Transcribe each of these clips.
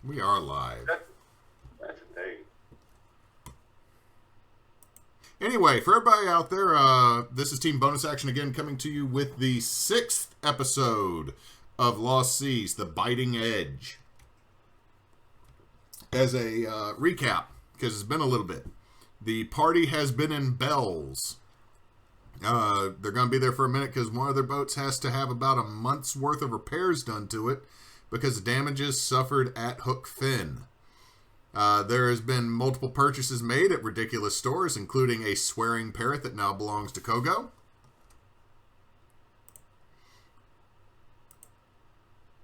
We are live. That's a thing. Anyway, for everybody out there, this is Team Bonus Action again, coming to you with the 6th episode of Lost Seas, The Biting Edge. As a recap, because it's been a little bit, the party has been in Bells. They're going to be there for a minute because one of their boats has to have about a month's worth of repairs done to it because of damages suffered at Hook Fin. There has been multiple purchases made at ridiculous stores, including a swearing parrot that now belongs to Kogo.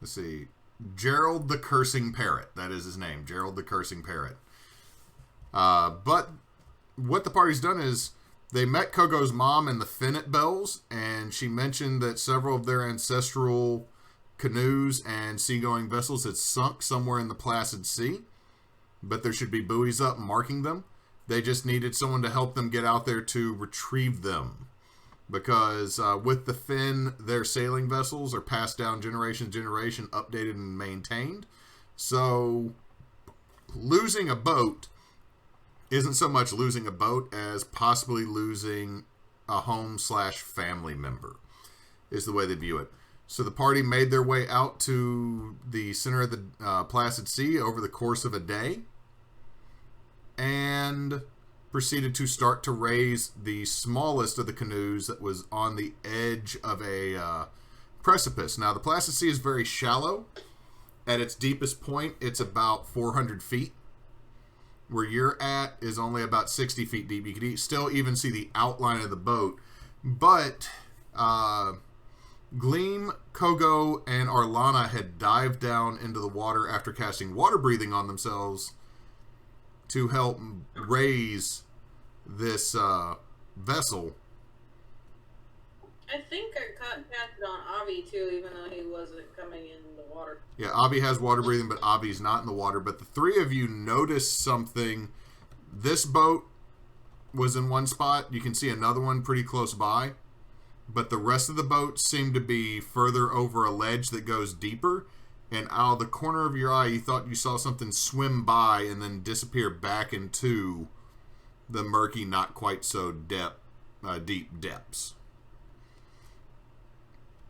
Let's see. Gerald the Cursing Parrot. That is his name. Gerald the Cursing Parrot. But what the party's done is they met Kogo's mom in the Fin at Bells, and she mentioned that several of their ancestral canoes and seagoing vessels had sunk somewhere in the Placid Sea. But there should be buoys up marking them. They just needed someone to help them get out there to retrieve them. Because with the Fin, their sailing vessels are passed down generation to generation, updated and maintained. So losing a boat isn't so much losing a boat as possibly losing a home/family member, is the way they view it. So the party made their way out to the center of the Placid Sea over the course of a day and proceeded to start to raise the smallest of the canoes that was on the edge of a precipice. Now, the Placid Sea is very shallow. At its deepest point, it's about 400 feet. Where you're at is only about 60 feet deep. You can still even see the outline of the boat. But Gleam, Kogo, and Arlana had dived down into the water after casting water breathing on themselves to help raise this vessel. I think I cast it on Avi too, even though he wasn't coming in the water. Yeah, Avi has water breathing, but Avi's not in the water. But the three of you noticed something. This boat was in one spot. You can see another one pretty close by. But the rest of the boat seemed to be further over a ledge that goes deeper. And out of the corner of your eye, you thought you saw something swim by and then disappear back into the murky, not quite so deep depths.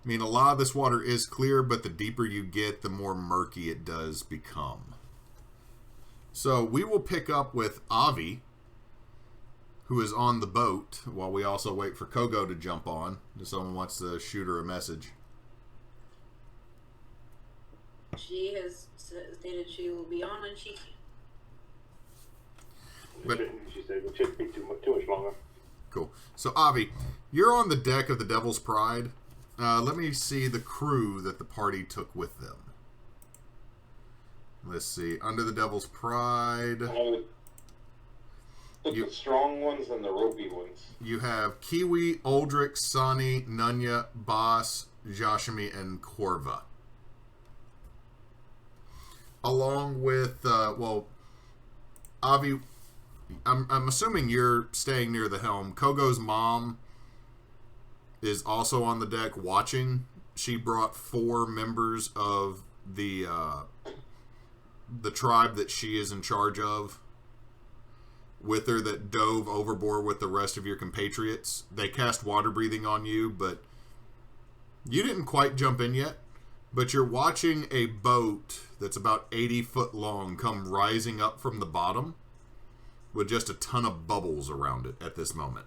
I mean, a lot of this water is clear, but the deeper you get, the more murky it does become. So we will pick up with Avi, who is on the boat, while we also wait for Kogo to jump on, if someone wants to shoot her a message. She has stated she will be on, and she can. But She said it shouldn't be too much longer. Cool. So, Avi, you're on the deck of the Devil's Pride. Let me see the crew that the party took with them. Let's see. Under the Devil's Pride, The strong ones and the ropey ones. you have Kiwi, Aldrich, Sani, Nunya, Boss, Jashimi, and Korva. Along with, Avi, I'm assuming you're staying near the helm. Kogo's mom is also on the deck watching. She brought 4 members of the tribe that she is in charge of with her that dove overboard with the rest of your compatriots. They cast water breathing on you, but you didn't quite jump in yet. But you're watching a boat that's about 80 foot long come rising up from the bottom with just a ton of bubbles around it at this moment.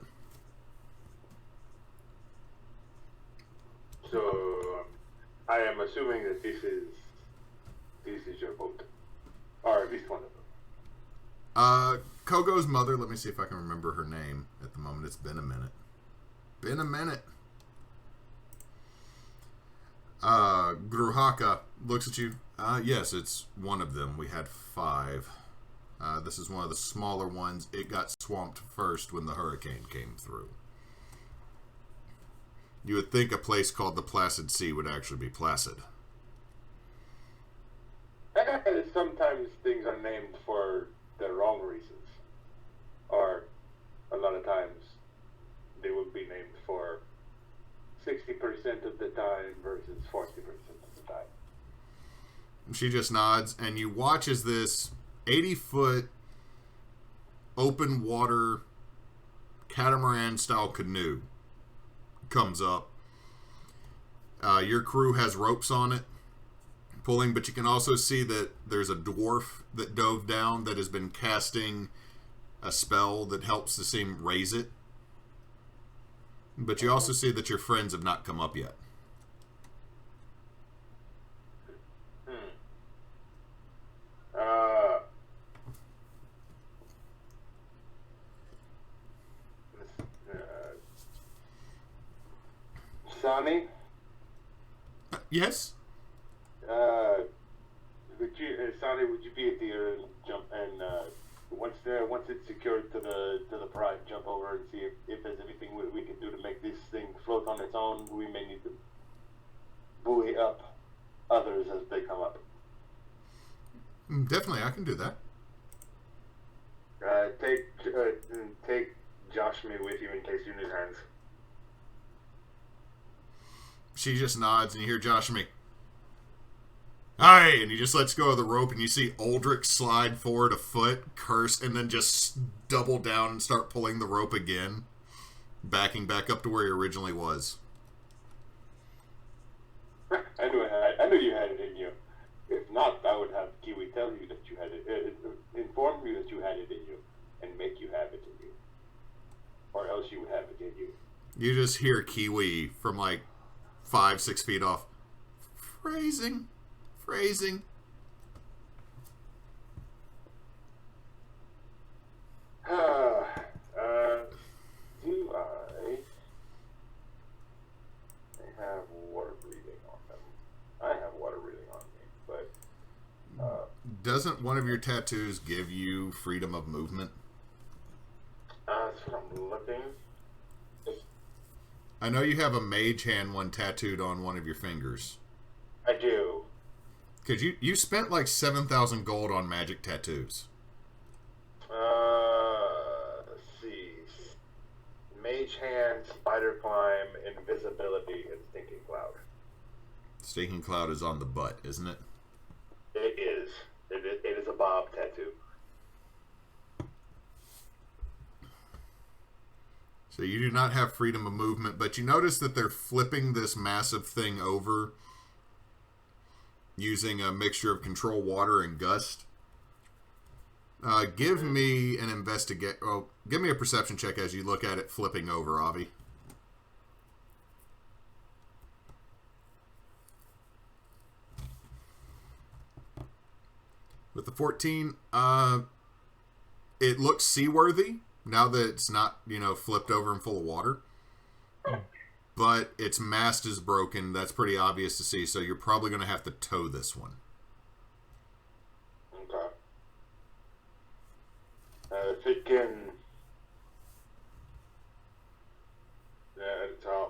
So I am assuming that this is your boat, or at least one of them. Kogo's mother. Let me see if I can remember her name at the moment. It's been a minute. Gruhaka looks at you. Yes, it's one of them. We had 5. This is one of the smaller ones. It got swamped first when the hurricane came through. You would think a place called the Placid Sea would actually be placid. Sometimes things are named for the wrong reasons. Or a lot of times they would be named for 60% of the time versus 40% of the time. She just nods, and you watch as this 80-foot open water catamaran-style canoe comes up. Your crew has ropes on it, pulling, but you can also see that there's a dwarf that dove down that has been casting a spell that helps the team raise it. But you also see that your friends have not come up yet. Sonny? Yes? Sonny, would you be at the jump and once it's secured to the pride, jump over and see if there's anything we can do to make this thing float on its own. We may need to buoy up others as they come up. Definitely, I can do that. Take Josh me with you in case you need hands. She just nods, and you hear Josh and me. Aye, and he just lets go of the rope, and you see Aldrich slide forward a foot, curse, and then just double down and start pulling the rope again, backing back up to where he originally was. I knew you had it in you. If not, I would have Kiwi tell you that you had it, inform you that you had it in you, and make you have it in you, or else you would have it in you. You just hear Kiwi from like 5-6 feet off. Phrasing. Do I have water breathing on them? I have water breathing on me, but doesn't one of your tattoos give you freedom of movement? That's what I'm looking. I know you have a mage hand one tattooed on one of your fingers. I do. Because you spent like 7,000 gold on magic tattoos. Let's see. Mage hand, spider climb, invisibility, and stinking cloud. Stinking cloud is on the butt, isn't it? It is. It is a bob tattoo. So you do not have freedom of movement, but you notice that they're flipping this massive thing over using a mixture of control water and gust. Give me an give me a perception check as you look at it flipping over, Avi. With the 14, it looks seaworthy now that it's not, flipped over and full of water. But its mast is broken. That's pretty obvious to see, so you're probably going to have to tow this one. Okay. If it can...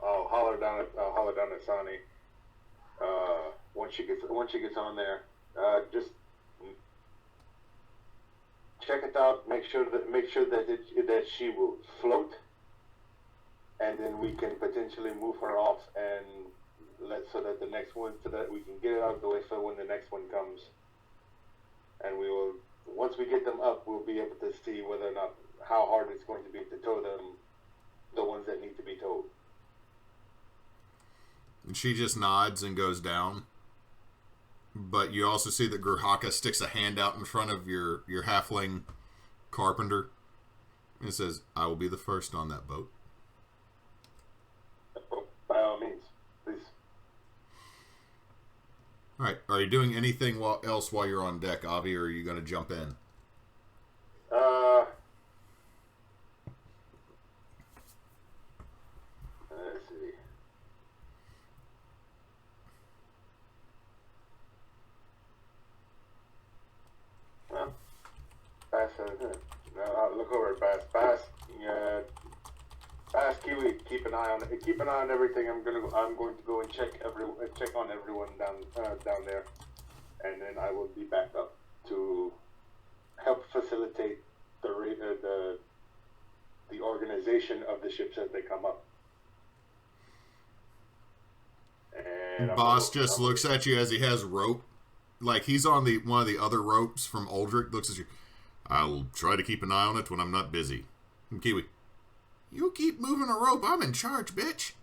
I'll holler down at Sonny. Once she gets on there, just check it out. Make sure that she will float, and then we can potentially move her off and so that we can get it out of the way so when the next one comes, and we will, once we get them up, we'll be able to see whether or not how hard it's going to be to tow them, the ones that need to be towed. And she just nods and goes down. But you also see that Grahaka sticks a hand out in front of your halfling carpenter and says, "I will be the first on that boat." By all means, please. All right. Are you doing anything else while you're on deck, Avi, or are you going to jump in? Let's see. Bass, I'll look over at Bass. Bass, Kiwi, keep an eye on everything. I'm going to go and check on everyone down there, and then I will be back up to help facilitate the organization of the ships as they come up. And Boss just looks at you as he has rope like he's on the one of the other ropes from Aldrich. Looks at you. I'll try to keep an eye on it when I'm not busy. And Kiwi, you keep moving a rope. I'm in charge, bitch.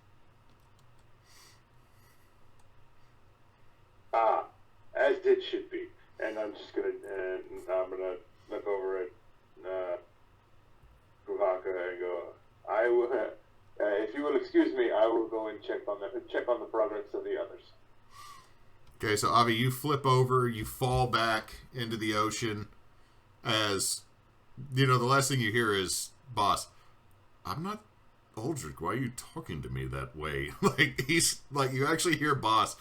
As it should be. And I'm just gonna look over at Kuvaka and go. I will. If you will excuse me, I will go and check on the progress of the others. Okay, so Avi, you flip over, you fall back into the ocean. As you know, the last thing you hear is, "Boss, I'm not Aldrich. Why are you talking to me that way?" Like he's like you actually hear Boss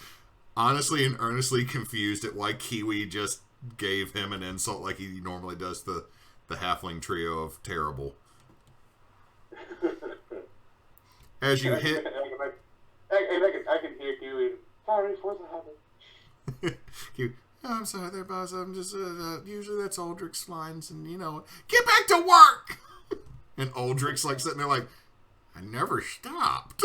honestly and earnestly confused at why Kiwi just gave him an insult like he normally does the halfling trio of terrible. As you hit, I can hear Kiwi. Sorry, what's happening? Kiwi, oh, I'm sorry there, boss. I'm just, usually that's Aldrich's lines, and you know, get back to work! And Aldrich's like sitting there like, I never stopped.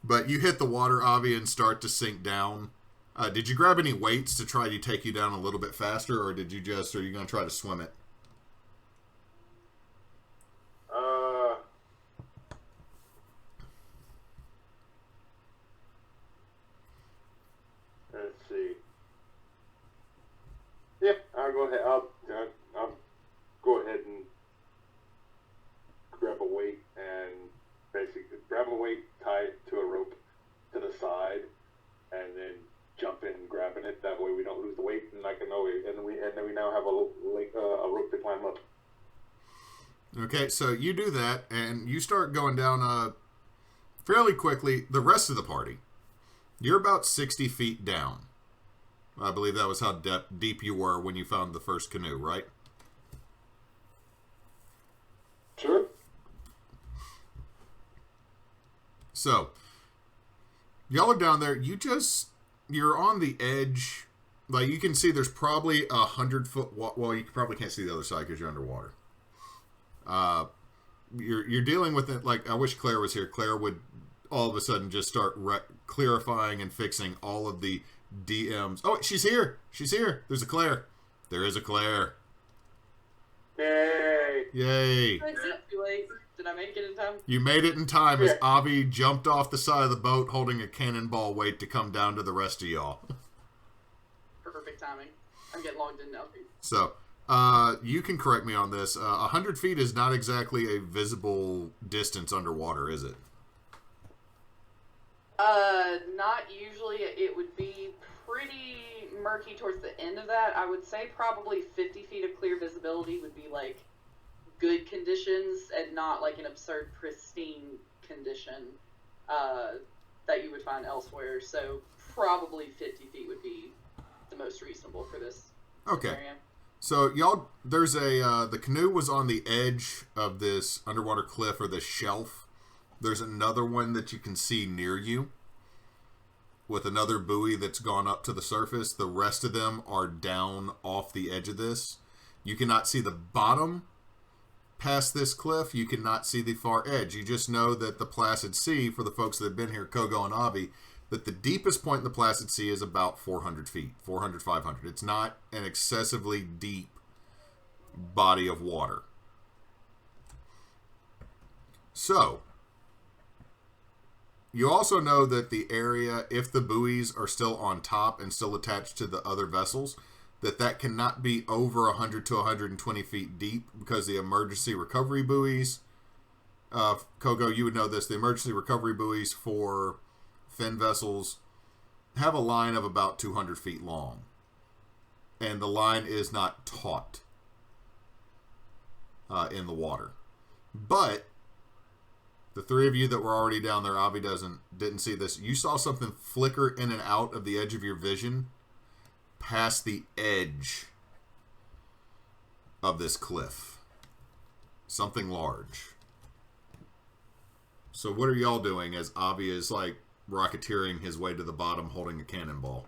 But you hit the water, Avi, and start to sink down. Did you grab any weights to try to take you down a little bit faster, or are you going to try to swim it? Let's see. Yeah, I'll go ahead. I'll go ahead and grab a weight and basically grab a weight, tie it to a rope to the side, and then jump in grabbing it. That way we don't lose the weight, and I can know it, and then we now have a rope to climb up. Okay, so you do that, and you start going down fairly quickly. The rest of the party, you're about 60 feet down. I believe that was how deep you were when you found the first canoe, right? Sure. So, y'all are down there. You're on the edge. Like, you can see there's probably 100-foot... Well, you probably can't see the other side because you're underwater. You're dealing with it. Like, I wish Claire was here. Claire would all of a sudden just start clarifying and fixing all of the DMs. Oh, she's here. She's here. There's a Claire. There is a Claire. Yay. Yay. Too late. Did I make it in time? You made it in time as Avi jumped off the side of the boat holding a cannonball weight to come down to the rest of y'all. Perfect timing. I'm getting logged in now. So, you can correct me on this. 100 feet is not exactly a visible distance underwater, is it? Not usually. It would be pretty murky towards the end of that. I would say probably 50 feet of clear visibility would be like good conditions and not like an absurd pristine condition that you would find elsewhere. So probably 50 feet would be the most reasonable for this area. So y'all, there's the canoe was on the edge of this underwater cliff or this shelf. There's another one that you can see near you with another buoy that's gone up to the surface. The rest of them are down off the edge of this. You cannot see the bottom past this cliff. You cannot see the far edge. You just know that the Placid Sea, for the folks that have been here, Kogo and Avi, that the deepest point in the Placid Sea is about 400 feet, 400, 500. It's not an excessively deep body of water. So, you also know that the area, if the buoys are still on top and still attached to the other vessels, that cannot be over 100 to 120 feet deep because the emergency recovery buoys, Kogo, you would know this, the emergency recovery buoys for fin vessels have a line of about 200 feet long. And the line is not taut in the water. But the three of you that were already down there, Avi didn't see this. You saw something flicker in and out of the edge of your vision past the edge of this cliff. Something large. So what are y'all doing as Avi is like rocketeering his way to the bottom holding a cannonball?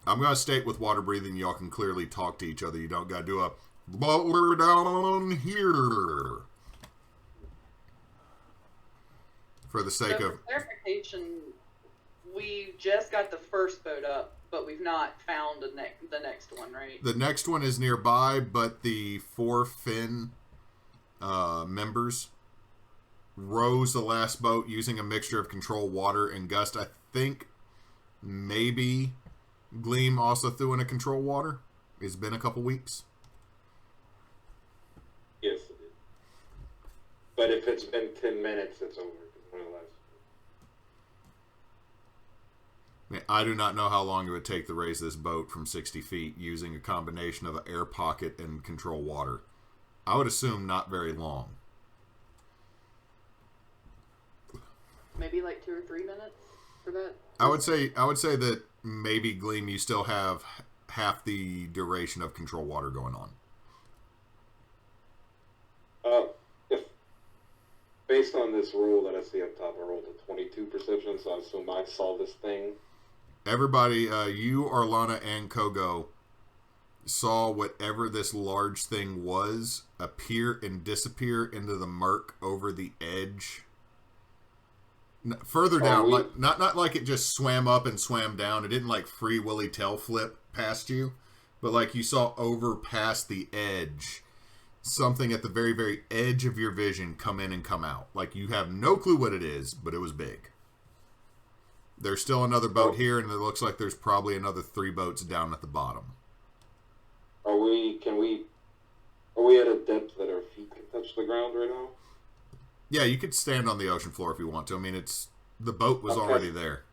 I'm going to state with water breathing, y'all can clearly talk to each other. You don't got to do a butler down here. For the sake of for clarification, we just got the first boat up, but we've not found the next one, right? the next one is nearby, but the 4 Finn members rows the last boat using a mixture of control water and gust. I think maybe Gleam also threw in a control water. It's been a couple weeks. Yes, it did. But if it's been 10 minutes, it's over. I do not know how long it would take to raise this boat from 60 feet using a combination of an air pocket and control water. I would assume not very long. Maybe like 2 or 3 minutes for that. I would say that maybe Gleam, you still have half the duration of control water going on. If based on this rule that I see up top, I rolled a 22 perception, so I assume I saw this thing. Everybody, you, Arlana, and Kogo saw whatever this large thing was appear and disappear into the murk over the edge. Further down, like not like it just swam up and swam down. It didn't like free willy tail flip past you, but like you saw over past the edge, something at the very, very edge of your vision come in and come out. Like you have no clue what it is, but it was big. There's still another boat here, and it looks like there's probably another 3 boats down at the bottom. Are we at a depth that our feet can touch the ground right now? Yeah, you could stand on the ocean floor if you want to. I mean, the boat was already there.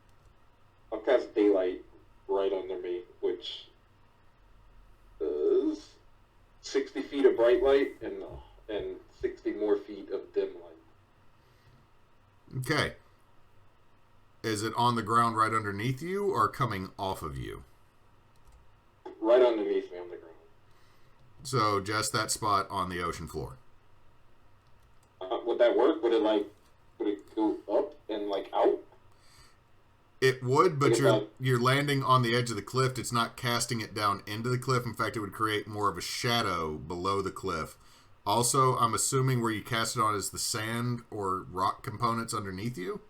I'll cast daylight right under me, which is 60 feet of bright light and 60 more feet of dim light. Okay. Is it on the ground right underneath you or coming off of you? Right underneath me on the ground. So just that spot on the ocean floor. Would that work? Would it go up and like out? It would, but you're landing on the edge of the cliff. It's not casting it down into the cliff. In fact, it would create more of a shadow below the cliff. Also, I'm assuming where you cast it on is the sand or rock components underneath you?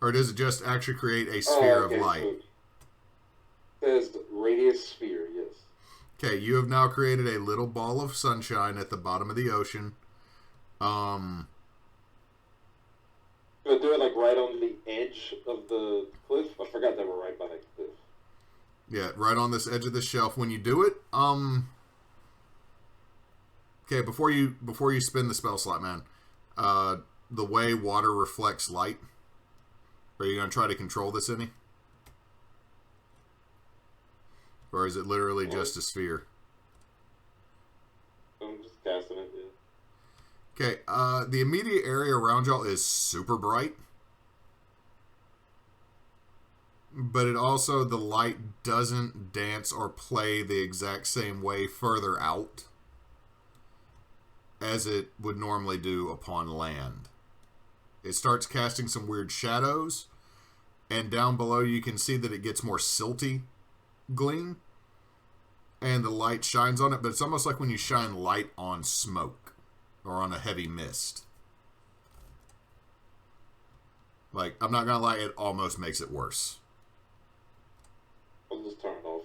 Or does it just actually create a sphere of light? So it says radius sphere, yes. Okay, you have now created a little ball of sunshine at the bottom of the ocean. So do it like right on the edge of the cliff? I forgot they were right by the cliff. Yeah, right on this edge of the shelf. When you do it, okay, before you spin the spell slot, man, the way water reflects light, are you going to try to control this any? Or is it literally just a sphere? I'm just casting it, yeah. Okay, the immediate area around y'all is super bright. But it also, the light doesn't dance or play the exact same way further out as it would normally do upon land. It starts casting some weird shadows, and down below you can see that it gets more silty gleam, and the light shines on it, but it's almost like when you shine light on smoke or on a heavy mist. Like, I'm not gonna lie, it almost makes it worse. I'll just turn it off.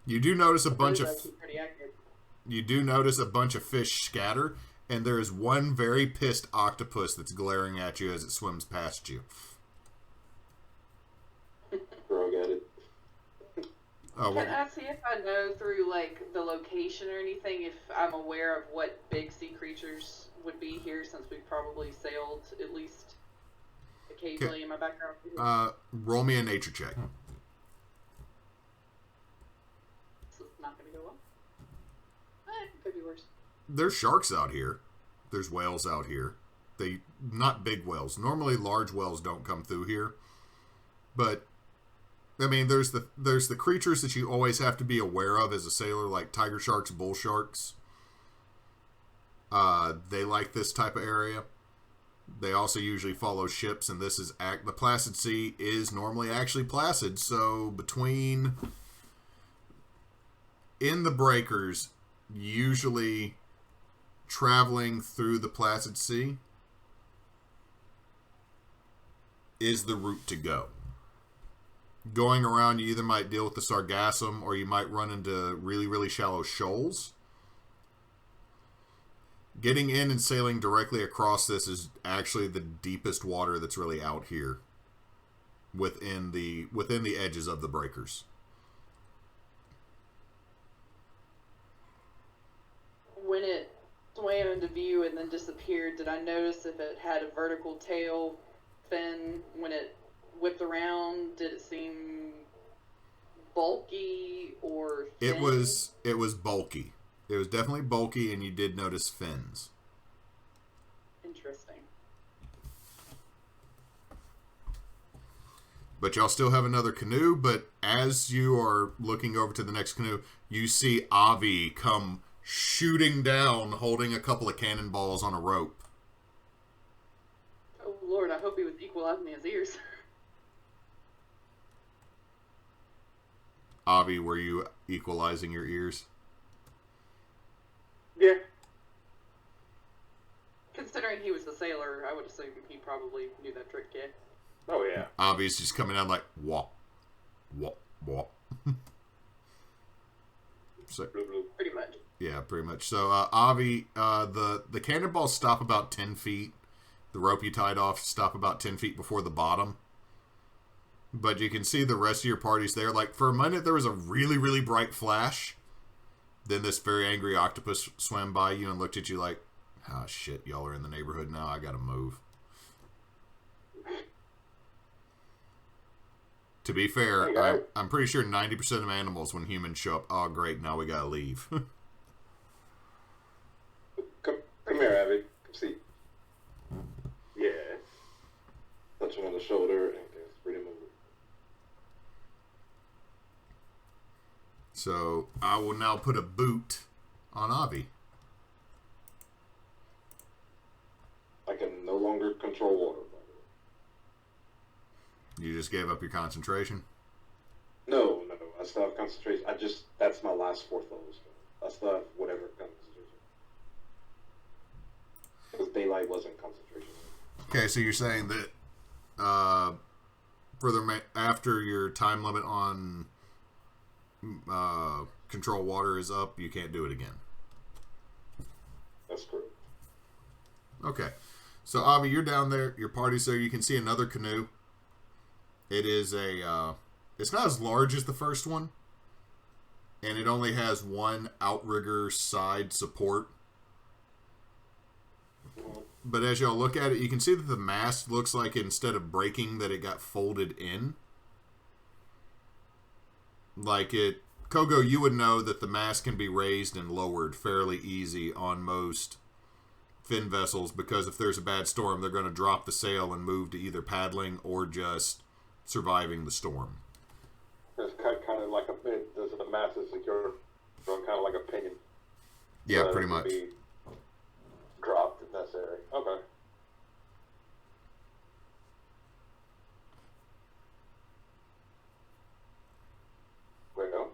You do notice a bunch of Pretty accurate. you do notice a bunch of fish scatter, and there is one very pissed octopus that's glaring at you as it swims past you. Grog at it. Oh, Can I see if I know through like the location or anything if I'm aware of what big sea creatures would be here, since we've probably sailed at least occasionally in my background? roll me a nature check. This is not going to go well. It could be worse. There's sharks out here. There's whales out here. They not big whales. Normally large whales don't come through here. But I mean, there's the creatures that you always have to be aware of as a sailor, like tiger sharks, bull sharks. They like this type of area. They also usually follow ships, and this is the Placid Sea is normally actually placid. So in the breakers, usually traveling through the Placid Sea is the route to go. Going around, you either might deal with the Sargassum or you might run into really, really shallow shoals. Getting in and sailing directly across this is actually the deepest water that's really out here within the edges of the breakers. When it swam into view and then disappeared, did I notice if it had a vertical tail fin when it whipped around? Did it seem bulky or thin? It was bulky. It was definitely bulky, and you did notice fins. Interesting. But y'all still have another canoe, but as you are looking over to the next canoe, you see Avi come shooting down, holding a couple of cannonballs on a rope. Oh Lord, I hope he was equalizing his ears. Avi, were you equalizing your ears? Yeah. Considering he was a sailor, I would assume he probably knew that trick, yeah. Oh, yeah. Avi's just coming down like, wop, wop, wop. So, Pretty much. yeah, pretty much. So, Avi, the cannonballs stop about 10 feet. The rope you tied off stop about 10 feet before the bottom. But you can see the rest of your party's there. Like, for a minute, there was a really, really bright flash. Then this very angry octopus swam by you and looked at you like, ah, shit, y'all are in the neighborhood now. I gotta move. To be fair, Hey, I'm pretty sure 90% of animals, when humans show up, oh, great, now we gotta leave. Come here, Abby. Come see. Yeah. Touch him on the shoulder and it's pretty moving. So, I will now put a boot on Avi. I can no longer control water, by the way. You just gave up your concentration? No. I still have concentration. That's my last fourth level spell. I still have whatever concentration. Because daylight wasn't concentration. Okay, so you're saying that after your time limit on control water is up, you can't do it again. That's correct. Okay. So, Avi, you're down there. Your party's there. You can see another canoe. It is it's not as large as the first one. And it only has one outrigger side support. But as y'all look at it, you can see that the mast looks like instead of breaking, that it got folded in. Kogo, you would know that the mast can be raised and lowered fairly easy on most fin vessels, because if there's a bad storm, they're going to drop the sail and move to either paddling or just surviving the storm. It's kind of like the mast is secure, so kind of like a pinion. Yeah, pretty much. Be dropped if necessary. Okay. Well,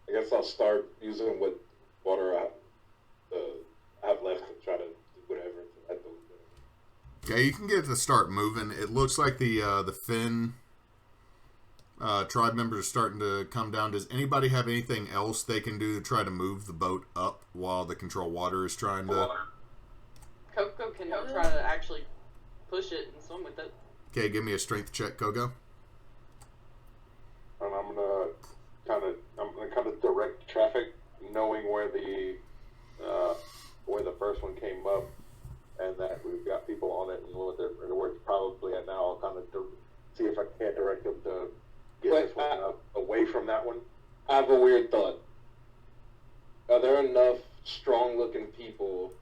I guess I'll start using what water I have left and try to do whatever. Okay, you can get it to start moving. It looks like the Finn tribe members are starting to come down. Does anybody have anything else they can do to try to move the boat up while the control water is trying to... Kogo can try to actually push it and swim with it. Okay, give me a strength check, Kogo. And I'm gonna kind of direct traffic, knowing where the first one came up, and that we've got people on it and where it's probably at now. I'll kind of see if I can't direct them to get this one away from that one. I have a weird thought. Are there enough strong-looking people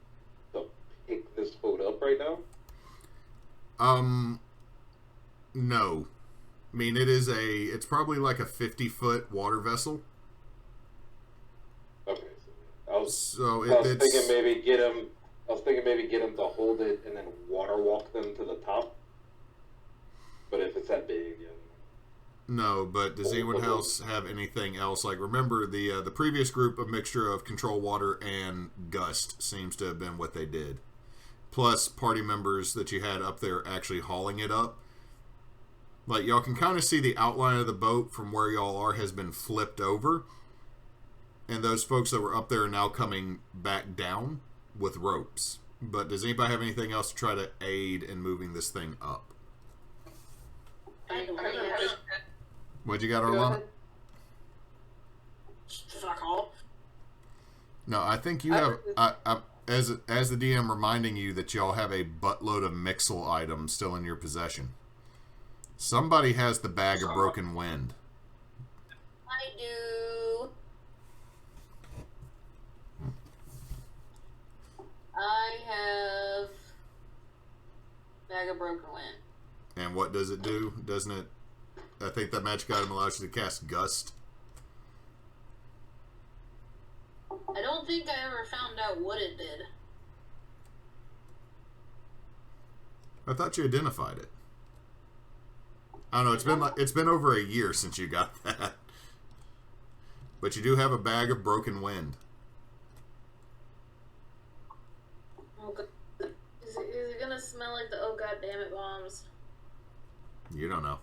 to pick this boat up right now? No. I mean, it's probably like a 50-foot water vessel. Okay. I was thinking maybe get them to hold it and then water walk them to the top. But if it's that big, yeah. No, but does anyone else have anything else? Like, remember the previous group, a mixture of control water and gust seems to have been what they did. Plus, party members that you had up there actually hauling it up. Like, y'all can kind of see the outline of the boat from where y'all are has been flipped over. And those folks that were up there are now coming back down with ropes. But does anybody have anything else to try to aid in moving this thing up? What'd you got, Arlana? Fuck all. No, I think you have... as the DM reminding you that y'all have a buttload of mixel items still in your possession. Somebody has the bag of broken wind. I do. I have bag of broken wind. And what does it do? Doesn't it... I think that magic item allows you to cast Gust. I don't think I ever found out what it did. I thought you identified it. I don't know. It's been over a year since you got that. But you do have a bag of broken wind. Oh, God. Is it gonna smell like the oh god damn it bombs? You don't know.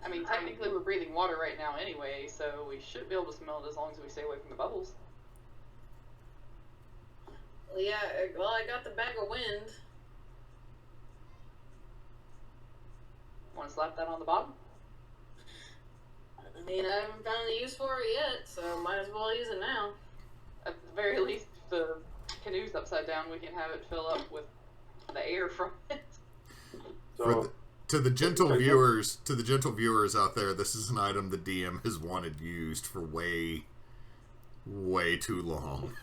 I mean, technically we're breathing water right now anyway, so we should be able to smell it as long as we stay away from the bubbles. Well, yeah, I got the bag of wind. Want to slap that on the bottom? I mean, I haven't found a use for it yet, so might as well use it now. At the very least, if the canoe's upside down, we can have it fill up with the air from it. So, to the gentle viewers out there, this is an item the DM has wanted used for way too long.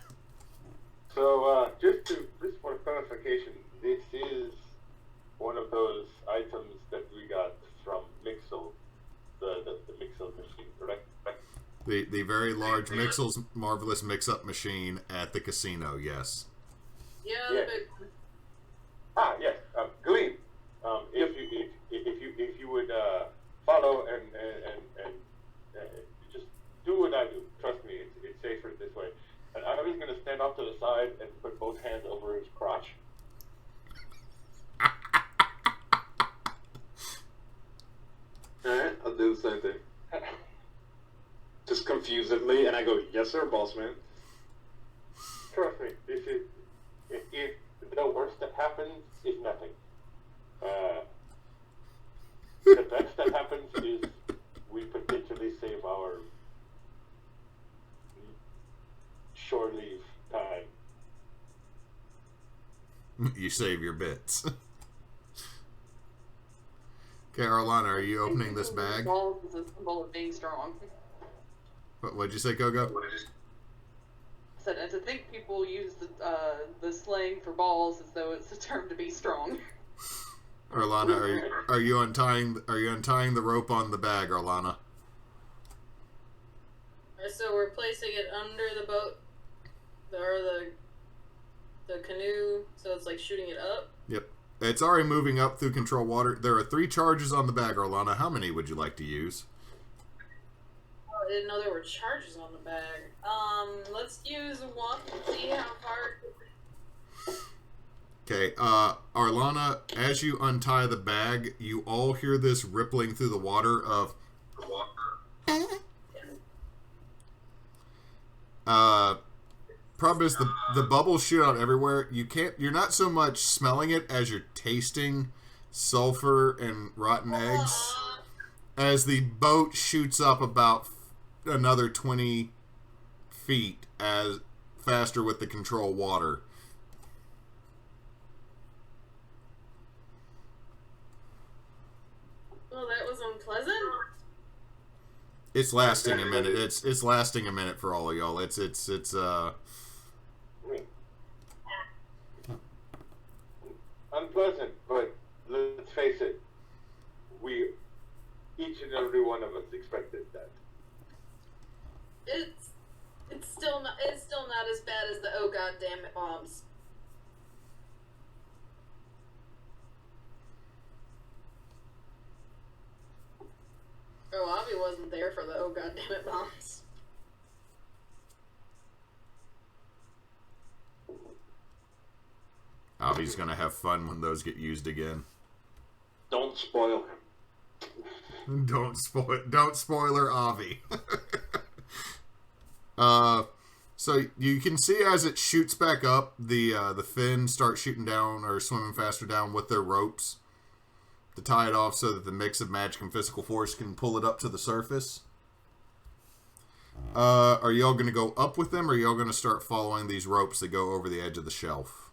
So, just for clarification, this is one of those items that we got from Mixel, the Mixel machine, correct? The very large Mixel's marvelous mix-up machine at the casino, yes. Yeah, Yes. but Yes, Gleam. If you would follow and just do what I do. Trust me, it's safer this way. And I'm just gonna stand off to the side and put both hands over his crotch. Alright, I'll do the same thing. Just confusedly, and I go, yes sir, boss man. Trust me, this is if the worst that happens is nothing. The best that happens is we potentially save our shore leave time. You save your bits. Okay, Arlana, are you opening this bag? Balls is a symbol of being strong. What'd you say, Kogo? Said, and to think people use the slang for balls as though it's a term to be strong. Arlana, are you untying the rope on the bag, Arlana? so we're placing it under the boat, or the canoe, so it's like shooting it up. Yep. It's already moving up through control water. There are 3 charges on the bag, Arlana. How many would you like to use? Oh, I didn't know there were charges on the bag. Let's use one and see how far. Okay, Arlana, as you untie the bag, you all hear this rippling through the water of... Problem is the bubbles shoot out everywhere. You're not so much smelling it as you're tasting sulfur and rotten eggs as the boat shoots up about another 20 feet as faster with the control water. Well, that was unpleasant. It's lasting a minute. It's lasting a minute for all of y'all. It's unpleasant, but let's face it, each and every one of us expected that. It's still not as bad as the oh god damn it bombs. Oh, Avi wasn't there for the oh goddammit bombs. Avi's gonna have fun when those get used again. Don't spoil him. Don't spoiler Avi. So you can see as it shoots back up, the fin starts shooting down or swimming faster down with their ropes to tie it off so that the mix of magic and physical force can pull it up to the surface. Are y'all going to go up with them, or are y'all going to start following these ropes that go over the edge of the shelf?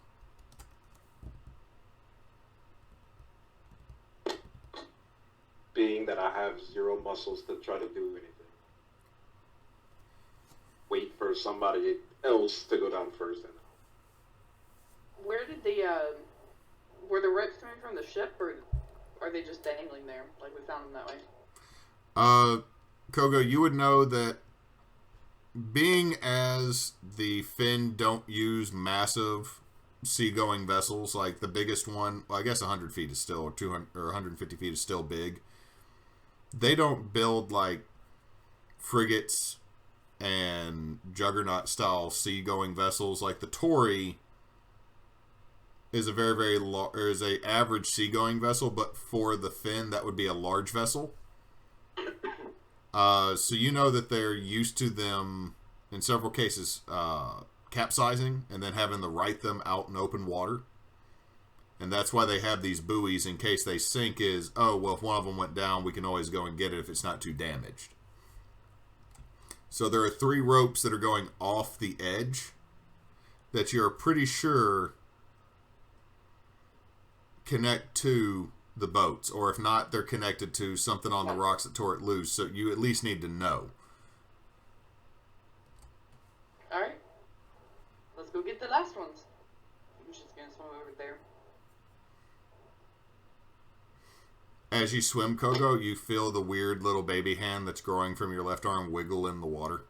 Being that I have 0 muscles to try to do anything. Wait for somebody else to go down first. And Where did were the ropes coming from the ship, or are they just dangling there, like we found them that way? Kogo, you would know that being as the Finn don't use massive seagoing vessels, like the biggest one, well, I guess 100 feet is still, or 200 or 150 feet is still big. They don't build like frigates and juggernaut style seagoing vessels. Like the Tori is a very is a average seagoing vessel, but for the Finn that would be a large vessel. So you know that they're used to them in several cases capsizing and then having to right them out in open water. And that's why they have these buoys in case they sink is, oh, well, if one of them went down, we can always go and get it if it's not too damaged. So there are 3 ropes that are going off the edge that you're pretty sure connect to the boats. Or if not, they're connected to something on the rocks that tore it loose. So you at least need to know. Alright. Let's go get the last ones. I'm just gonna swim over there. As you swim, Kogo, you feel the weird little baby hand that's growing from your left arm wiggle in the water.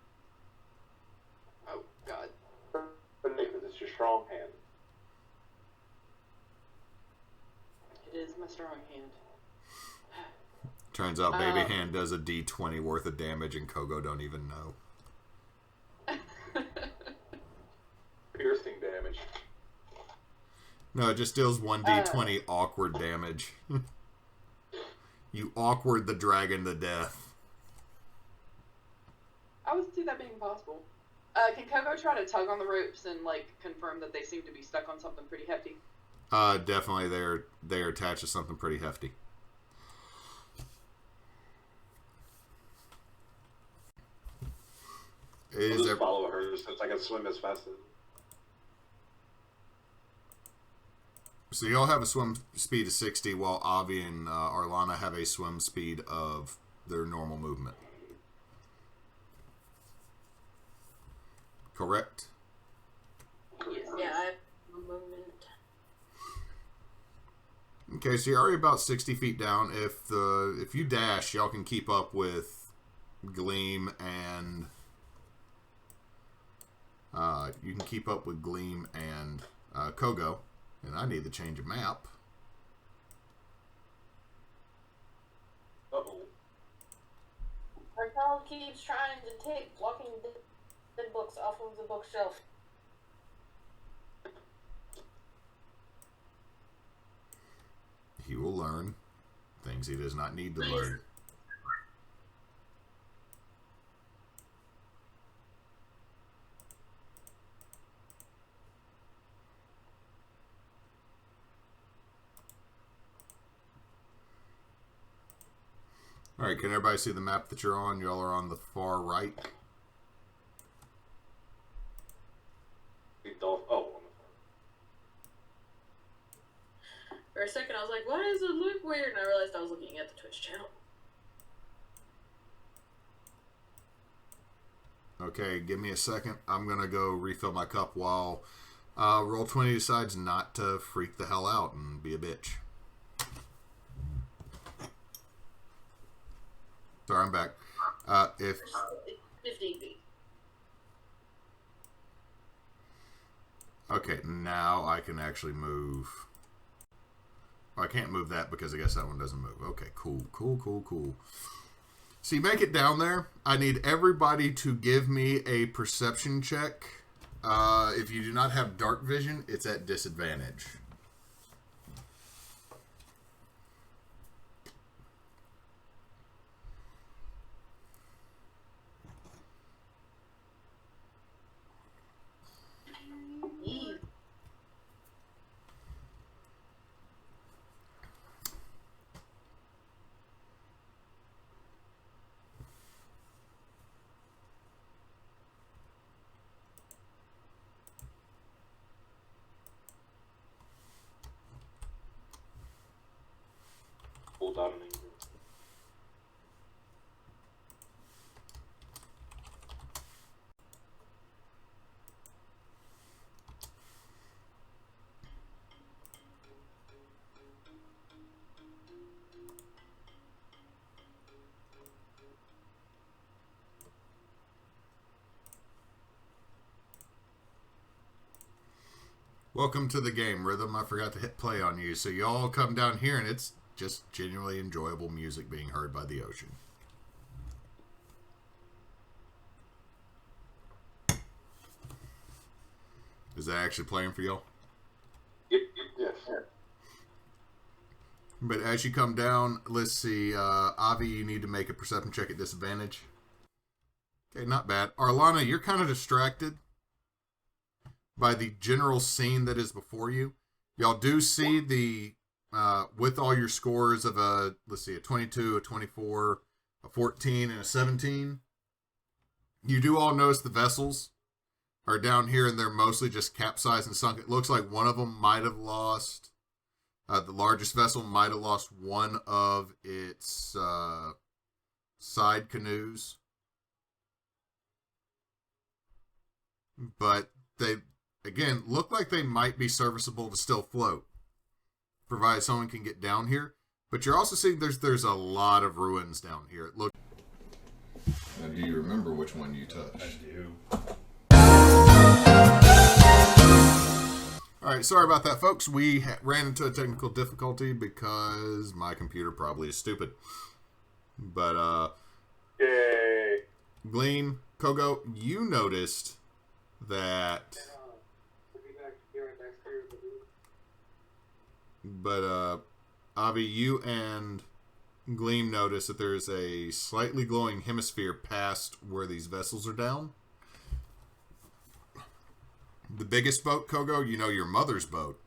Oh, God. Because it's your strong hand. It is my strong hand. Turns out baby hand does a D20 worth of damage and Kogo don't even know. Piercing damage. No, it just deals 1d20 awkward damage. You awkward the dragon to death. I would see that being possible. Can Kogo try to tug on the ropes and, like, confirm that they seem to be stuck on something pretty hefty? Definitely they're attached to something pretty hefty. I'll just follow her since I can swim as fast as... So y'all have a swim speed of 60, while Avi and Arlana have a swim speed of their normal movement. Correct? Yeah, I have a movement. Okay, so you're already about 60 feet down. If you dash, y'all can keep up with Gleam and... you can keep up with Gleam and Kogo. And I need to change a map. Uh-oh. Raquel keeps trying to take blocking dead books off of the bookshelf. He will learn things he does not need to learn. Alright, can everybody see the map that you're on? Y'all are on the far right. For a second, I was like, why does it look weird? And I realized I was looking at the Twitch channel. Okay, give me a second. I'm going to go refill my cup while Roll20 decides not to freak the hell out and be a bitch. Sorry, I'm back. If 15 feet. Okay, now I can actually move. Oh, I can't move that because I guess that one doesn't move. Okay, cool. So you make it down there. I need everybody to give me a perception check. If you do not have dark vision, it's at disadvantage. Hold on. Welcome to the game, Rhythm. I forgot to hit play on you. So you all come down here, and it's just genuinely enjoyable music being heard by the ocean. Is that actually playing for y'all? Yep. Yes. But as you come down, let's see. Avi, you need to make a perception check at disadvantage. Okay, not bad. Arlana, you're kind of distracted by the general scene that is before you. Y'all do see the, with all your scores of a 22, a 24, a 14, and a 17, you do all notice the vessels are down here, and they're mostly just capsized and sunk. It looks like one of them might have lost, the largest vessel might have lost one of its side canoes. But they, again, look like they might be serviceable to still float, provided someone can get down here. But you're also seeing there's a lot of ruins down here. It look. Now, do you remember which one you touched? I do. All right, sorry about that, folks. We ran into a technical difficulty because my computer probably is stupid. But Yay. Gleam, Kogo, you noticed that. But Avi, you and Gleam notice that there's a slightly glowing hemisphere past where these vessels are down. The biggest boat, Kogo, you know your mother's boat,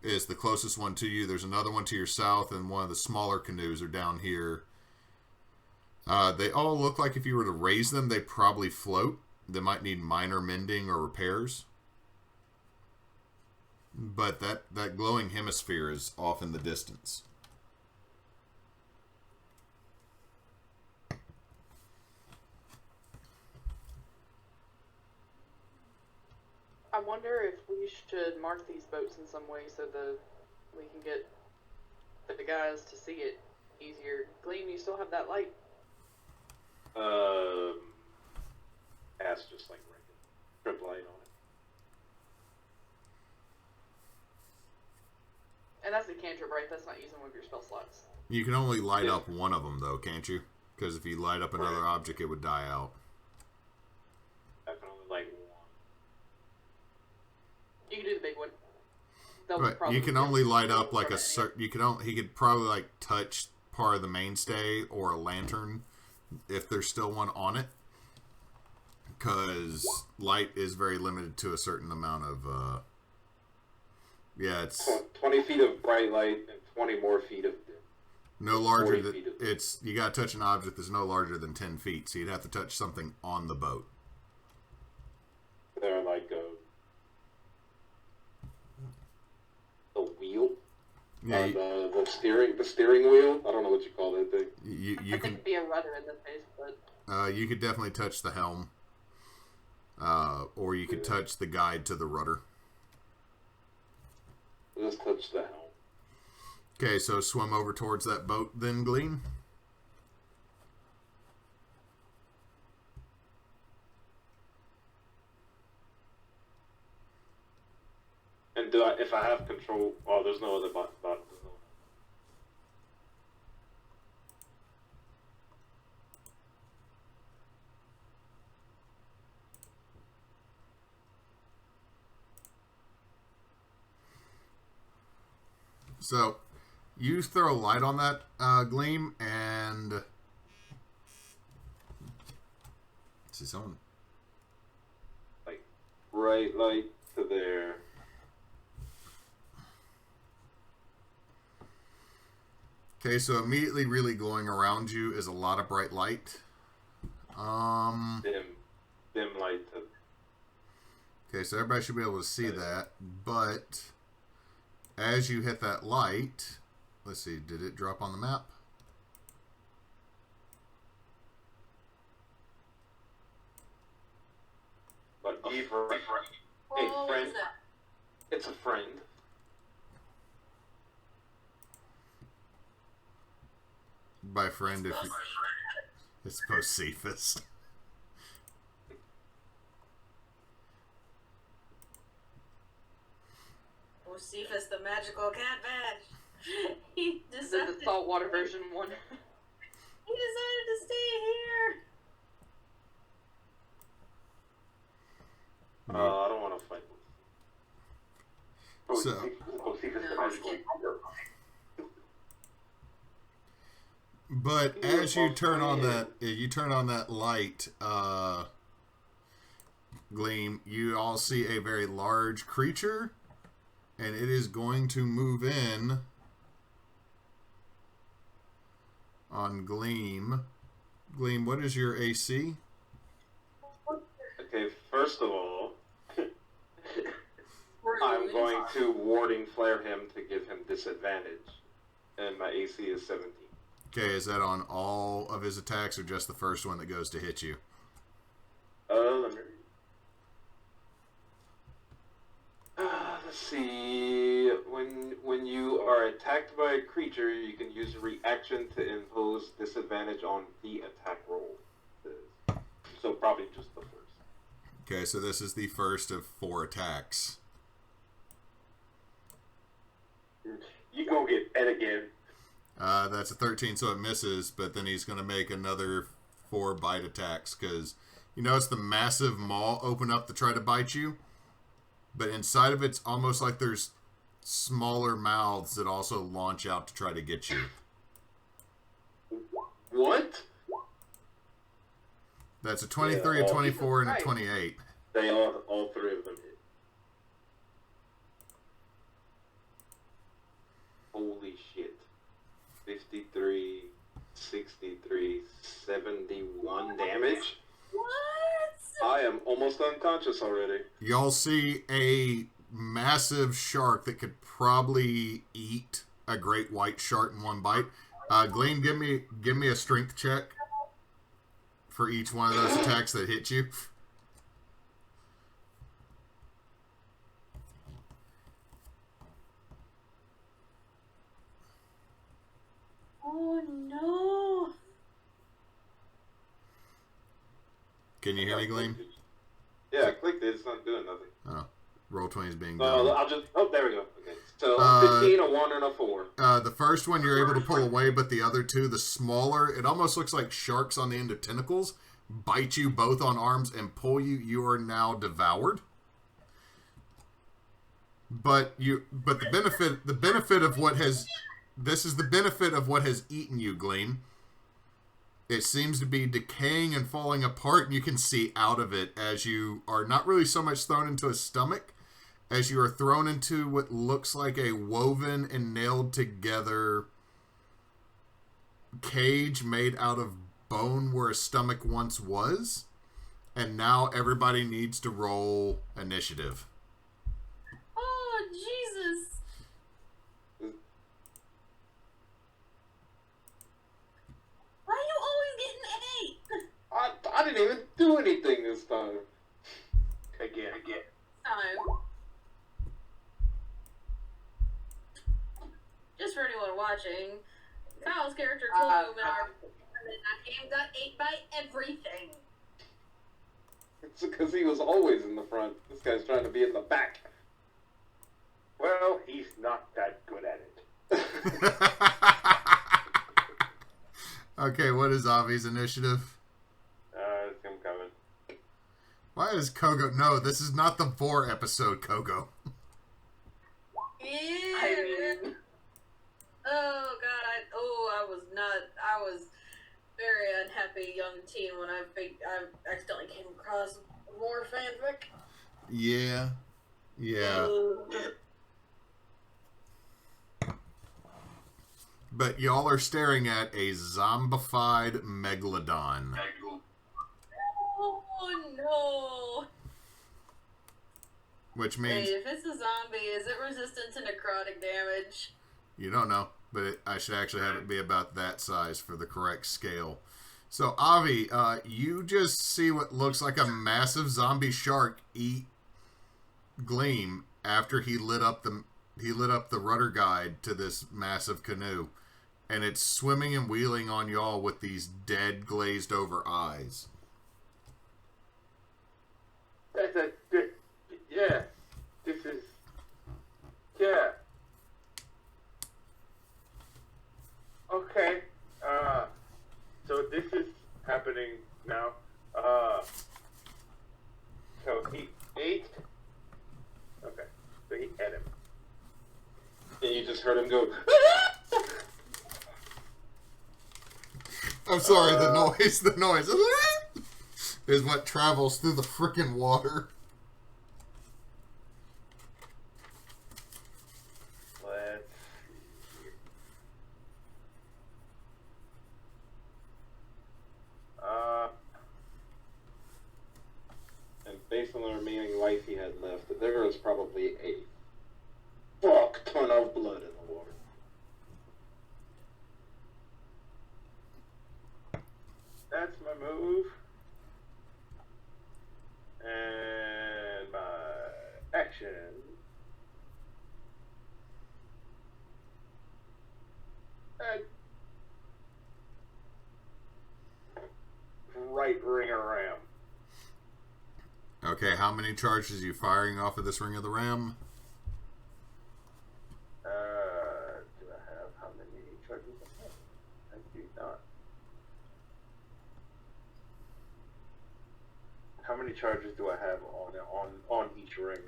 is the closest one to you. There's another one to your south, and one of the smaller canoes are down here. They all look like if you were to raise them, they probably float. They might need minor mending or repairs. But that glowing hemisphere is off in the distance. I wonder if we should mark these boats in some way so we can get the guys to see it easier. Gleam, you still have that light? Has just like strip light on it. And that's a cantrip, right? That's not using one of your spell slots. You can only light up one of them, though, can't you? Because if you light up another Right. object, it would die out. I can only light one. You can do the big one. They'll Right. probably You can get only light up from like a it. certain. You can only. He could probably like touch part of the mainstay or a lantern if there's still one on it. Because light is very limited to a certain amount of. Yeah, it's 20 feet of bright light and 20 more feet of dim. no larger 40 than. feet of- It's you got to touch an object that's no larger than 10 feet. So you'd have to touch something on the boat. They're like a wheel. Yeah, The steering wheel. I don't know what you call that thing. you I think can. it'd be a rudder in this case, but You could definitely touch the helm. Or you could touch the guide to the rudder. Let's touch the helm. Okay, so swim over towards that boat then, Gleam. And if I have control, there's no other button. There's no. So, you throw light on that, Gleam, and... see someone... Like, bright light to there. Okay, so immediately really glowing around you is a lot of bright light. Dim light to... Okay, so everybody should be able to see that, but as you hit that light, let's see, did it drop on the map? But hey, What friend. was that? It's a friend. By friend, if you... it's Bocephus. Bocephus, the magical cat badge. He This is decided. the saltwater version one. He decided to stay here. I don't want to fight. So, but as you turn on that light, Gleam, you all see a very large creature, and it is going to move in on Gleam. Gleam, what is your AC? Okay, first of all, I'm going to warding flare him to give him disadvantage, and my AC is 17. Okay, is that on all of his attacks or just the first one that goes to hit you? Let me let's see. When you are attacked by a creature, you can use a reaction to impose disadvantage on the attack roll. So probably just the first. Okay, so this is the first of 4 attacks. You gonna get fed again. That's a 13, so it misses, but then he's going to make another 4 bite attacks, because you notice the massive maw open up to try to bite you, but inside of it's almost like there's smaller mouths that also launch out to try to get you. What? That's a 23, a 24, and a 28. They all 3 of them hit. Holy shit. 53, 63, 71 damage? What? I am almost unconscious already. Y'all see a massive shark that could probably eat a great white shark in one bite. Gleam, give me a strength check for each one of those attacks that hit you. Oh no! Can you hear me, Gleam? Yeah, I clicked it. It's not doing nothing. Oh, roll 20 is being So done. I'll just... Oh, there we go. Okay. So 15, a 1, and a 4. The first one you're able to pull away, but the other 2, the smaller, it almost looks like sharks on the end of tentacles, bite you both on arms and pull you. You are now devoured. But the benefit of what has... This is the benefit of what has eaten you, Gleam. It seems to be decaying and falling apart, and you can see out of it as you are not really so much thrown into a stomach as you are thrown into what looks like a woven and nailed together cage made out of bone where a stomach once was. And now everybody needs to roll initiative. Oh Jesus! Why are you always getting 8? I didn't even do anything this time. Again. Time. Just for anyone watching, Kyle's character Kogo in our game got 8 by everything. It's because he was always in the front. This guy's trying to be in the back. Well, he's not that good at it. Okay, what is Avi's initiative? It's him coming. Why is Kogo... No, this is not the 4 episode, Kogo. Yeah. I mean, Oh God, I was very unhappy young teen when I accidentally came across more fanfic. Yeah. Yeah. But y'all are staring at a zombified megalodon. Oh no! Which means... Wait, if it's a zombie, is it resistant to necrotic damage? You don't know, but I should actually have it be about that size for the correct scale. So, Avi, you just see what looks like a massive zombie shark eat Gleam after he lit up the rudder guide to this massive canoe, and it's swimming and wheeling on y'all with these dead, glazed over eyes. Yeah. This is. Yeah. Okay. So this is happening now. So he ate. Okay. So he ate him. And you just heard him go. I'm sorry, the noise is what travels through the frickin' water. Let's see. And based on the remaining life he had left, there was probably a fuck ton of blood in the water. That's my move. And my action. And right ring of ram. Okay, how many charges are you firing off of this Ring of the Ram? Do I have how many charges? I do not. How many charges do I have on each ring?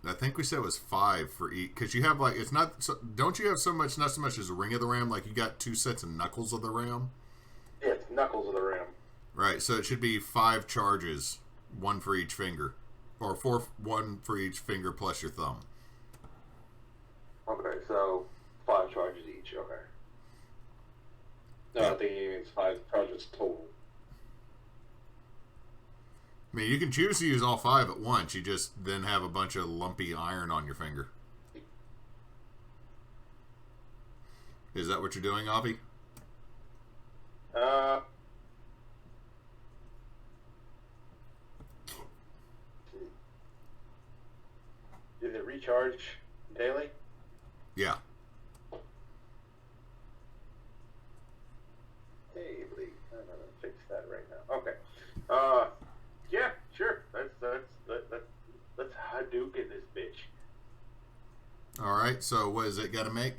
I think we said it was 5 for each, because you have it's not. So, don't you have not so much as a Ring of the Ram? Like you got 2 sets of Knuckles of the Ram. Yeah, it's knuckles of the ram. Right, so it should be 5 charges, 1 for each finger, or 1 for each finger plus your thumb. Okay, so 5 charges each. Okay. No, I think he means 5 charges total. I mean, you can choose to use all 5 at once. You just then have a bunch of lumpy iron on your finger. Is that what you're doing, Avi? Did it recharge daily? Yeah. Hey, Lee, I'm gonna fix that right now. Okay. Yeah, sure. Let's Hadouken this bitch. All right. So what does it got to make?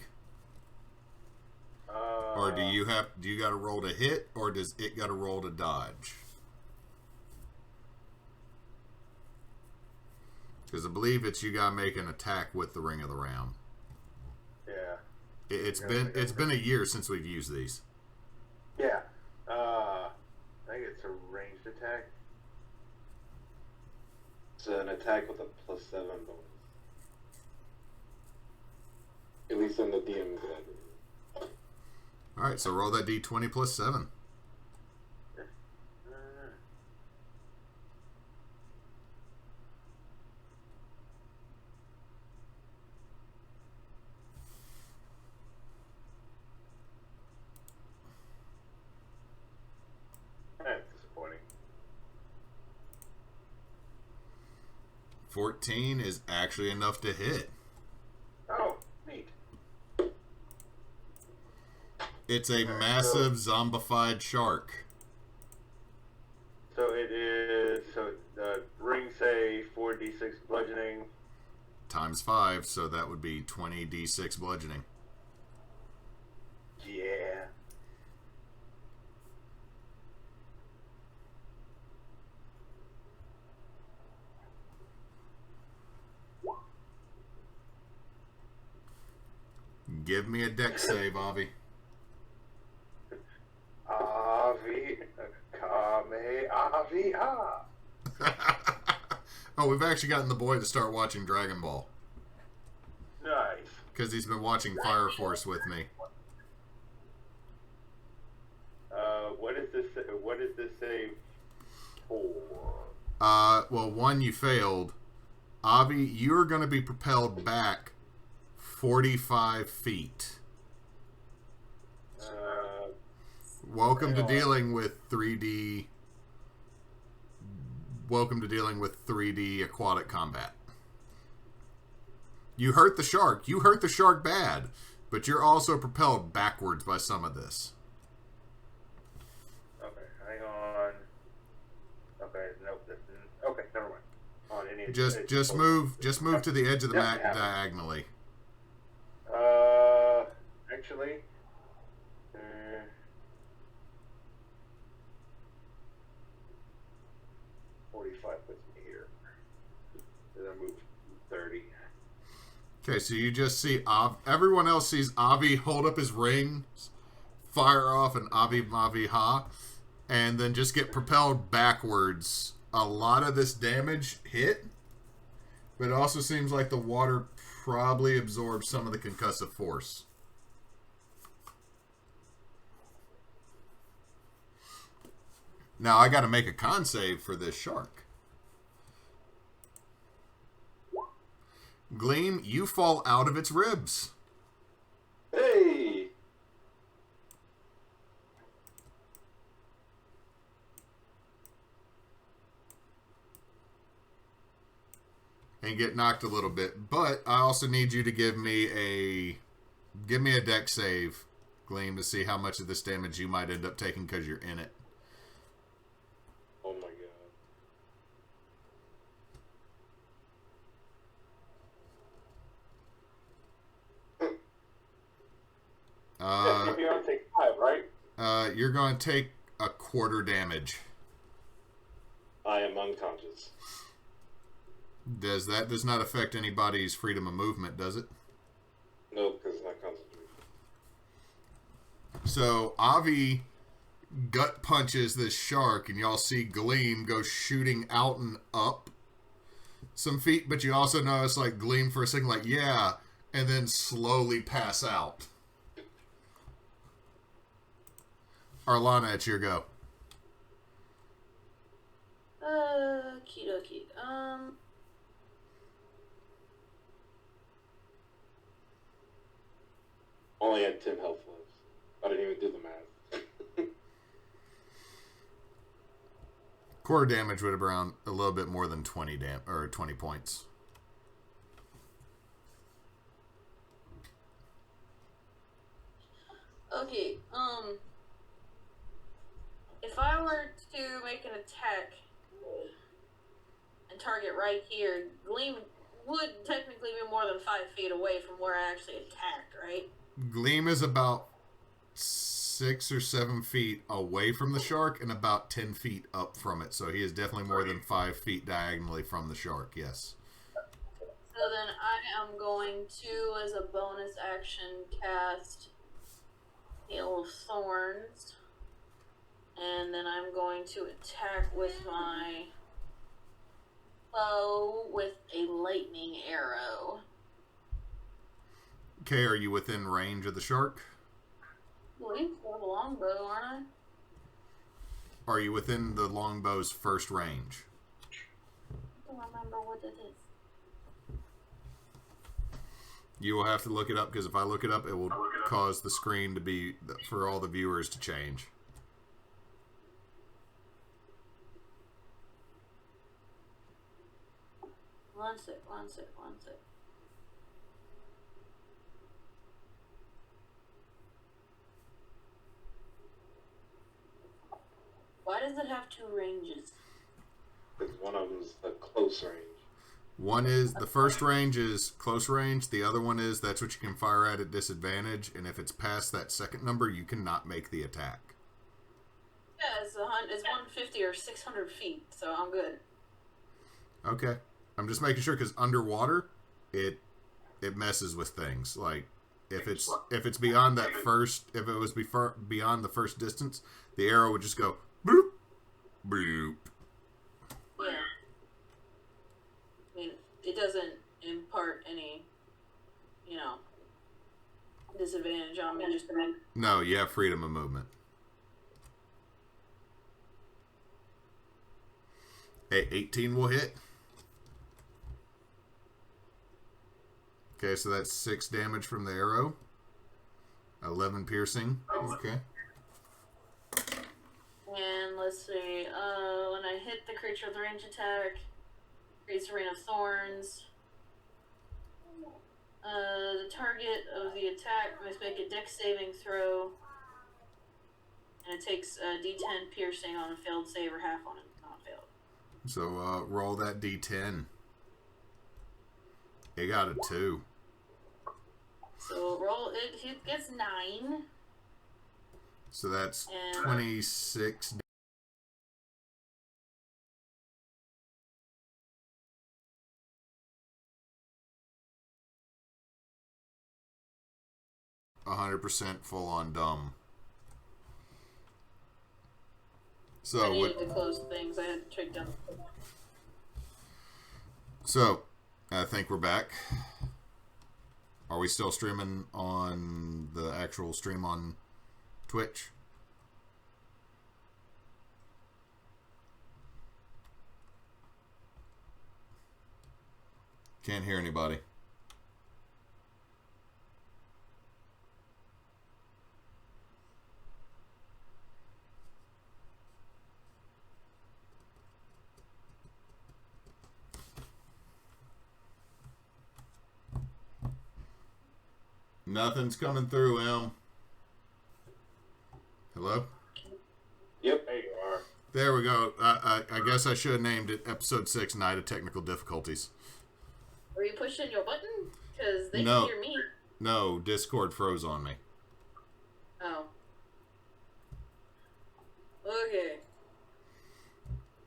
Or do you got to roll to hit, or does it got to roll to dodge? Because I believe you got to make an attack with the Ring of the Ram. Yeah. It's been a year since we've used these. Yeah. I think it's a ranged attack. It's an attack with a +7 bonus. At least on the DM guide. All right. So roll that d20 plus 7. That's disappointing. 14 is actually enough to hit. Oh, neat. It's a massive zombified shark. So it is. So the ring say 4d6 bludgeoning. Times 5, so that would be 20d6 bludgeoning. Yeah. Give me a deck save, Avi. Avi, Kame, Avi, ah. Oh, we've actually gotten the boy to start watching Dragon Ball. Nice. Because he's been watching Fire Force with me. What is this save for? Well, one, you failed. Avi, you're going to be propelled back 45 feet. Welcome to dealing with 3D. Welcome to dealing with 3D aquatic combat. You hurt the shark. You hurt the shark bad, but you're also propelled backwards by some of this. Okay, hang on. Okay, nope. Okay, never mind. On any. Just move to the edge of the map diagonally. Actually. 45 puts me here. Then I move 30. Okay, so you just see everyone else sees Avi hold up his rings, fire off an Avi Mavi Ha, and then just get propelled backwards. A lot of this damage hit, but it also seems like the water probably absorbed some of the concussive force. Now I got to make a con save for this shark. Gleam, you fall out of its ribs. Hey! And get knocked a little bit. But I also need you to give me a deck save, Gleam, to see how much of this damage you might end up taking because you're in it. Oh my god. You're going to take 5, right? You're going to take a quarter damage. I am unconscious. Does not affect anybody's freedom of movement, does it? No, because it's not concentrated. So Avi gut punches this shark, and y'all see Gleam go shooting out and up some feet, but you also notice like Gleam for a second, like yeah, and then slowly pass out. Arlana, it's your go. Okie dokie. Only had 10 health left. I didn't even do the math. Core damage would have been around a little bit more than 20 points. Okay, if I were to make an attack and target right here, Gleam would technically be more than 5 feet away from where I actually attacked, right? Gleam is about 6 or 7 feet away from the shark and about 10 feet up from it. So he is definitely more than 5 feet diagonally from the shark, yes. So then I am going to, as a bonus action, cast Hail of Thorns. And then I'm going to attack with my bow with a lightning arrow. Okay, are you within range of the shark? Well, you have a longbow, aren't I? Are you within the longbow's first range? I don't remember what it is. You will have to look it up, because if I look it up, it will cause the screen to be, for all the viewers to change. One sec. Why does it have 2 ranges? Because one of them is a close range. One is, the first range is close range. The other one is, that's what you can fire at disadvantage. And if it's past that second number, you cannot make the attack. Yeah, it's 150 or 600 feet, so I'm good. Okay. I'm just making sure, because underwater, it messes with things. Like, if it's beyond that first, if it was beyond the first distance, the arrow would just go boop, boop. Yeah. I mean, it doesn't impart any, disadvantage on me. Just No, you have freedom of movement. 18 will hit. Okay, so that's 6 damage from the arrow. 11 piercing. Okay. And let's see. When I hit the creature with range attack, creates a rain of thorns. The target of the attack must make a dex saving throw, and it takes a D10 piercing on a failed save or half on it not failed. So roll that D10. It got a 2. So roll it. It gets 9. So that's And 26. 100% full on dumb. So I needed to close things. I had to check down. So I think we're back. Are we still streaming on the actual stream on Twitch? Can't hear anybody. Nothing's coming through, Em. Hello? Yep, there you are. There we go. I guess I should have named it Episode 6, Night of Technical Difficulties. Were you pushing your button? Because they No. can hear me. No, Discord froze on me. Oh. Okay.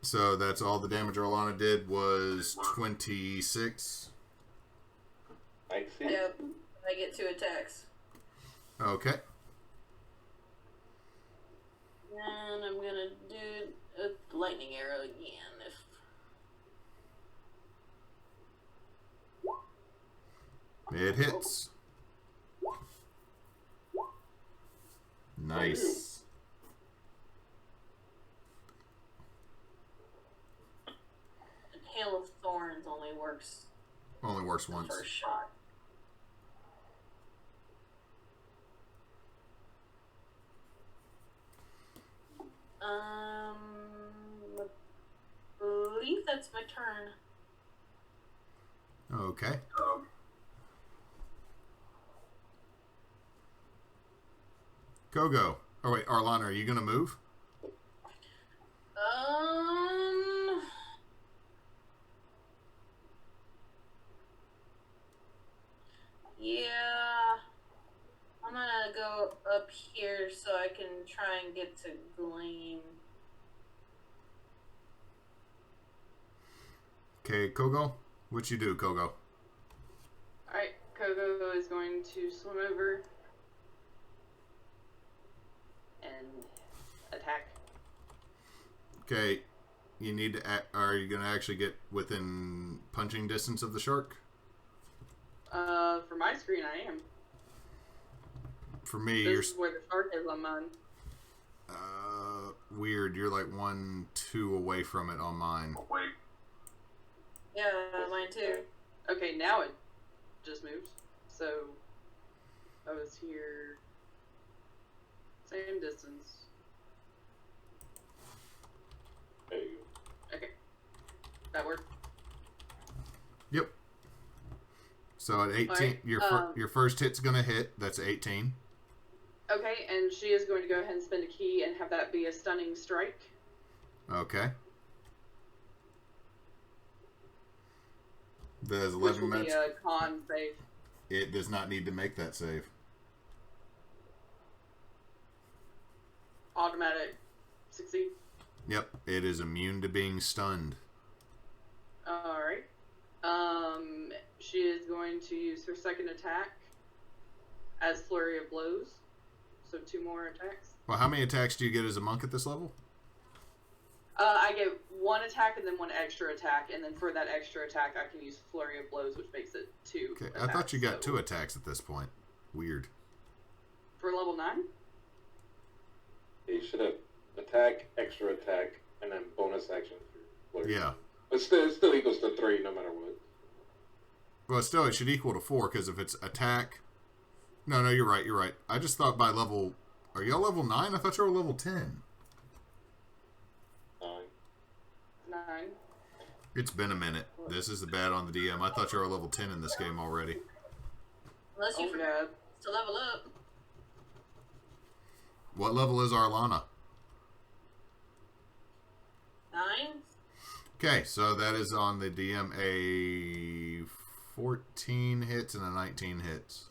So that's all the damage Arlana did was 26. I see. Yep. I get 2 attacks. Okay. And I'm gonna do a lightning arrow again. It hits. Nice. Hail of Thorns only works Only works the once. first shot. I believe that's my turn. Okay. Kogo. Oh wait, Arlana, are you gonna move? Yeah. I'm gonna go up here so I can try and get to Gleam. Okay, Kogo. What you do, Kogo? Alright, Kogo is going to swim over and attack. Okay, you need to. Are you gonna actually get within punching distance of the shark? For my screen, I am. For me, This is where the shark is on mine. weird. You're like 1, 2 away from it on mine. Yeah, mine too. Okay, now it just moved. So I was here, same distance. There you go. Okay, that worked. Yep. So at 18, Alright, your first hit's gonna hit. That's 18. Okay, and she is going to go ahead and spend a key and have that be a stunning strike. Okay. There's Which 11 will minutes. be a con save. It does not need to make that save. Automatic succeed. Yep, it is immune to being stunned. Alright. She is going to use her second attack as Flurry of Blows. So 2 more attacks. Well, how many attacks do you get as a monk at this level? I get 1 attack and then 1 extra attack, and then for that extra attack, I can use Flurry of Blows, which makes it 2. Okay, attacks, I thought you got 2 attacks at this point. Weird. For level 9? You should have attack, extra attack, and then bonus action for Flurry. Yeah. But still, it still equals to 3 no matter what. Well, still, it should equal to 4, because if it's attack... No, you're right. I just thought by level... Are y'all level 9? I thought you were level 10. 9. It's been a minute. This is bad on the DM. I thought you were level 10 in this game already. Unless you forgot to level up. What level is Arlana? 9. Okay, so that is on the DM a 14 hits and a 19 hits.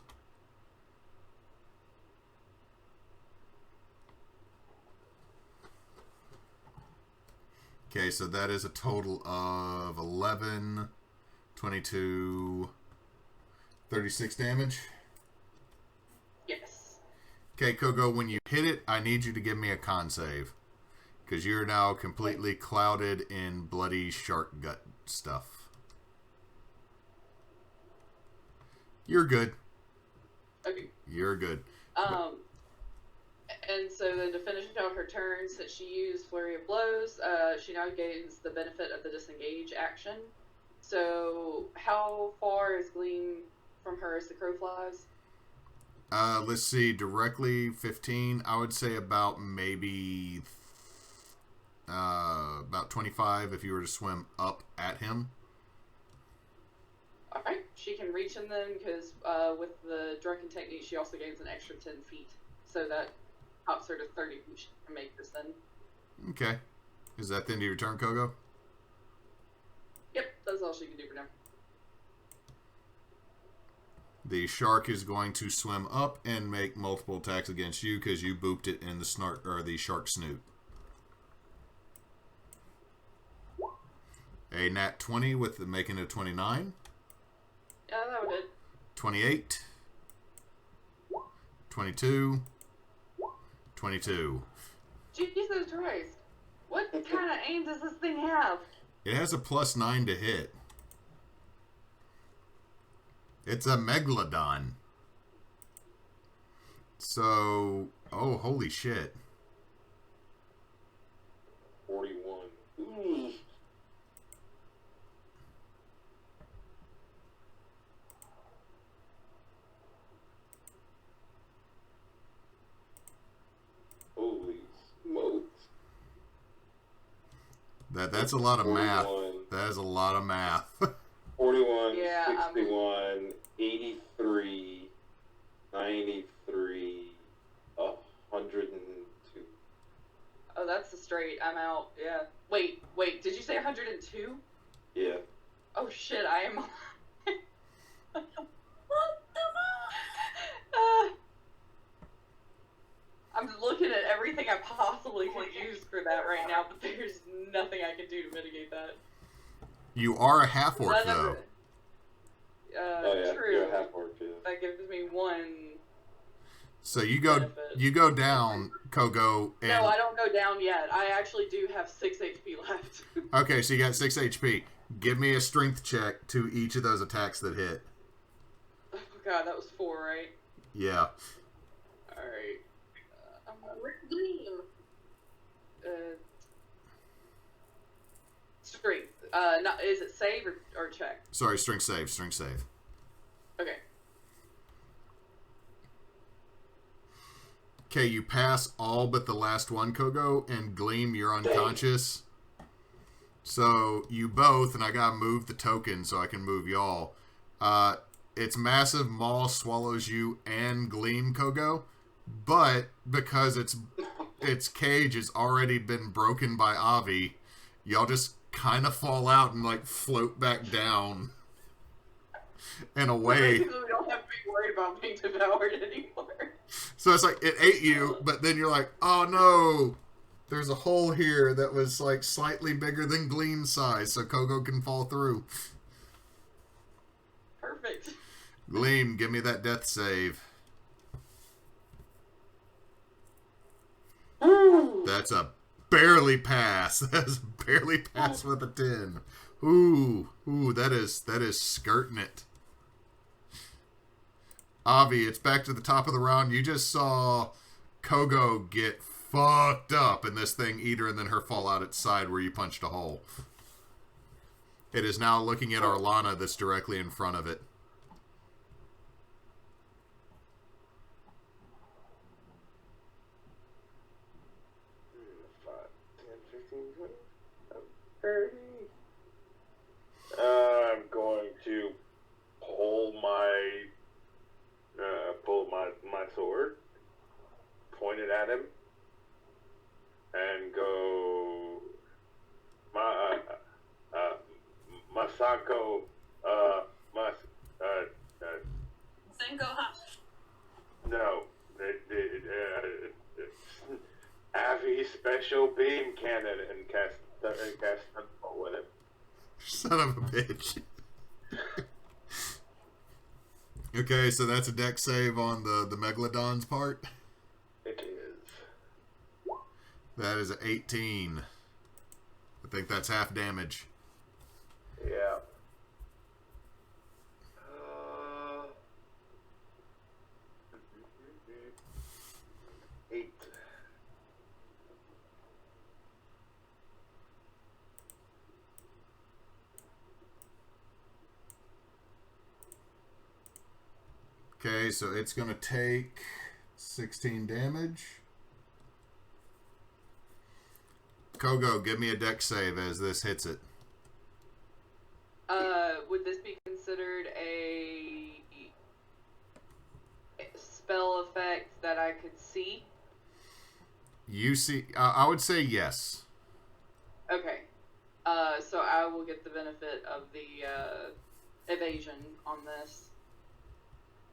Okay, so that is a total of 11, 22, 36 damage. Yes. Okay, Kogo, when you hit it, I need you to give me a con save. Because you're now completely clouded in bloody shark gut stuff. You're good. Okay. You're good. And so then to finish out her turn, since she used Flurry of Blows, she now gains the benefit of the disengage action. So how far is Gleam from her as the crow flies? Let's see, directly 15. I would say about maybe about 25 if you were to swim up at him. Alright, she can reach him then, because with the Drunken technique, she also gains an extra 10 feet. So that pops her to 30 feet. She can make this then. Okay. Is that the end of your turn, Kogo? Yep, that's all she can do for now. The shark is going to swim up and make multiple attacks against you because you booped it in the shark snoot. A nat 20 with the making it 29. Yeah, that would hit. 28. 22. 22. Jesus Christ. What kind of aim does this thing have? It has a +9 to hit. It's a megalodon. So, oh, holy shit. 41. Ooh. Holy smokes. That's a lot of math. 41. That is a lot of math. 41, Yeah, 61, 83, 93, 102. Oh, that's a straight. I'm out. Yeah. Wait. Did you say 102? Yeah. Oh shit, I am. What the fuck? I'm looking at everything I possibly could use for that right now, but there's nothing I can do to mitigate that. You are a half-orc, though. Oh yeah, True. you're a half orc, yeah. That gives me 1. So you benefit. go down, Kogo, and... No, I don't go down yet. I actually do have 6 HP left. Okay, so you got 6 HP. Give me a strength check to each of those attacks that hit. Oh god, that was 4, right? Yeah. Alright. Where's Gleam? Strength. Is it save or check? Sorry, strength save. Okay. Okay, you pass all but the last one, Kogo, and Gleam, you're unconscious. So you both, and I gotta move the token so I can move y'all. Its massive maw swallows you and Gleam, Kogo, but because its cage has already been broken by Avi, y'all just kind of fall out and like float back down and away. So we don't have to be worried about being devoured anymore. So it's like it ate you, but then you're like, oh no, there's a hole here that was like slightly bigger than Gleam's size, so Kogo can fall through. Perfect. Gleam, give me that death save. that's a barely pass. That's barely pass with a 10. Ooh, that is skirting it. Avi, it's back to the top of the round. You just saw Kogo get fucked up and this thing eat her and then her fall out its side where you punched a hole. It is now looking at Arlana that's directly in front of it. I'm going to pull my sword, point it at him, and go Masako Senko Hop. no, Avi special beam cannon and cast thunderbolt with it. Son of a bitch. Okay, so that's a deck save on the Megalodon's part. It is. That is an 18. I think that's half damage. Yeah. 8. Okay, so it's going to take 16 damage. Kogo, give me a deck save as this hits it. Would this be considered a spell effect that I could see? You see, I would say yes. Okay. So I will get the benefit of the evasion on this.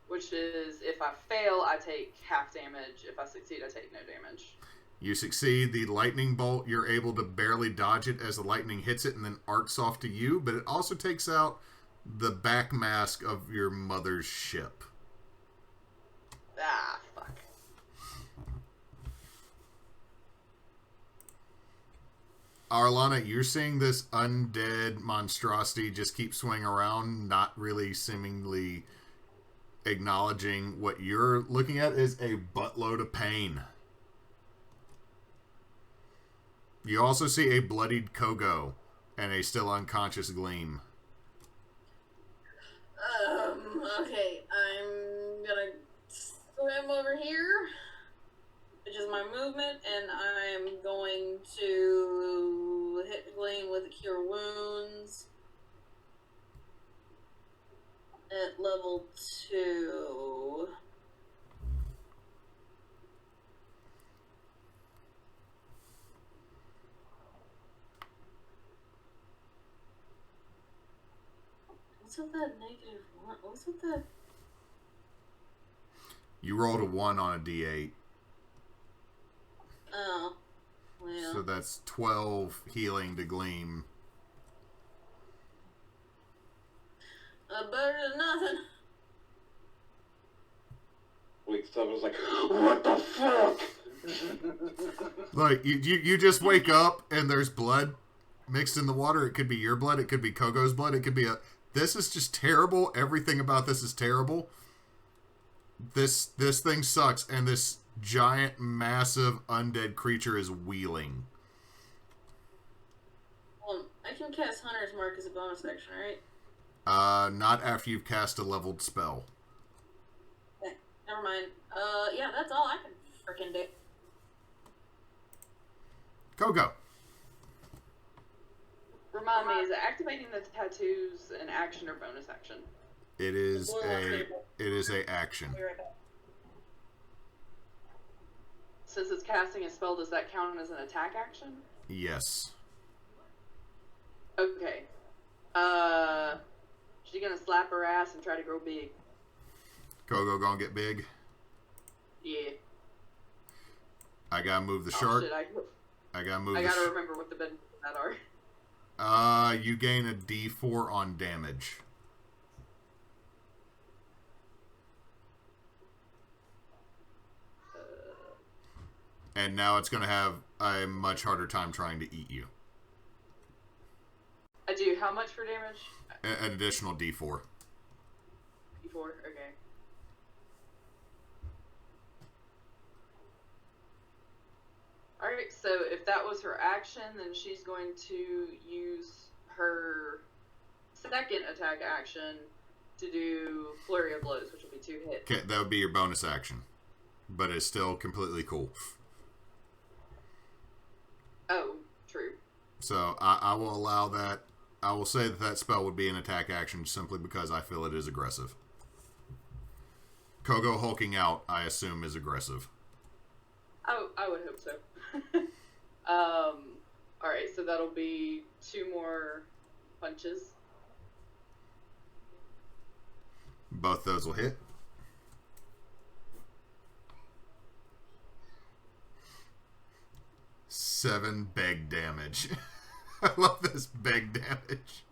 Which is, if I fail, I take half damage. If I succeed, I take no damage. You succeed. The lightning bolt, you're able to barely dodge it as the lightning hits it and then arcs off to you, but it also takes out the back mask of your mother's ship. Ah, fuck. Arlana, you're seeing this undead monstrosity just keep swinging around, not really seemingly acknowledging what you're looking at is a buttload of pain. You also see a bloodied Kogo and a still unconscious Gleam. Okay, I'm gonna swim over here, which is my movement, and I'm going to hit Gleam with Cure Wounds at level 2. What's with that negative one? What's with that? You rolled a 1 on a d8. Oh, well. So that's 12 healing to Gleam. Better than nothing. Wakes up and is like, what the fuck? Like, you just wake up and there's blood mixed in the water. It could be your blood. It could be Kogo's blood. It could be a... This is just terrible. Everything about this is terrible. This thing sucks. And this giant, massive, undead creature is wheeling. I can cast Hunter's Mark as a bonus action, right? Not after you've cast a leveled spell. Okay, never mind. Yeah, that's all I can freaking do. Kogo. Remind me, is activating the tattoos an action or bonus action? It is a action. I'll be right back. Since it's casting a spell, does that count as an attack action? Yes. Okay. She's gonna slap her ass and try to grow big. Kogo gonna get big. Yeah. I gotta move the shark. Shit, I gotta move I the gotta remember what the benefits of that are. You gain a D4 on damage. And now it's going to have a much harder time trying to eat you. I do. How much for damage? An additional D4. D4. Okay. All right. So if that was her action, then she's going to use her second attack action to do flurry of blows, which will be 2 hits. Okay, that would be your bonus action, but it's still completely cool. Oh, true. So I will allow that. I will say that that spell would be an attack action simply because I feel it is aggressive. Kogo hulking out, I assume, is aggressive. I would hope so. Alright, so that'll be 2 more punches. Both those will hit. Seven beg damage. I love this beg damage.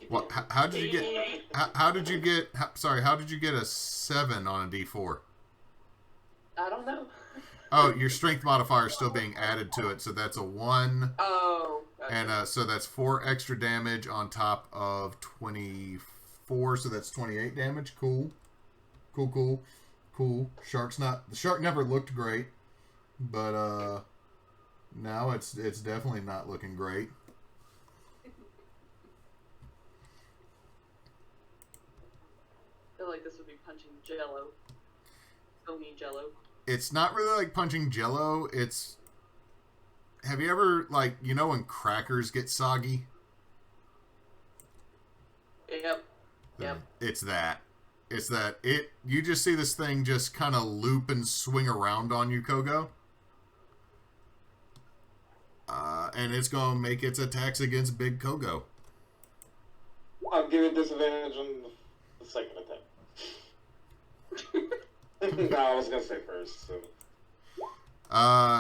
What? How did you get? How did you get? Sorry, how did you get a 7 on a D4? I don't know. Oh, your strength modifier is still being added to it, so that's a 1. Oh. Okay. And so that's 4 extra damage on top of 24, so that's 28 damage. Cool. Cool. The shark never looked great, but now it's definitely not looking great. I feel like this would be punching Jello. Foamy Jello. It's not really like punching Jello. It's... Have you ever, like, you know when crackers get soggy? Yep. It's that. You just see this thing just kind of loop and swing around on you, Kogo. And it's going to make its attacks against Big Kogo. I'm giving disadvantage on the second attack. No, I was going to say first, so...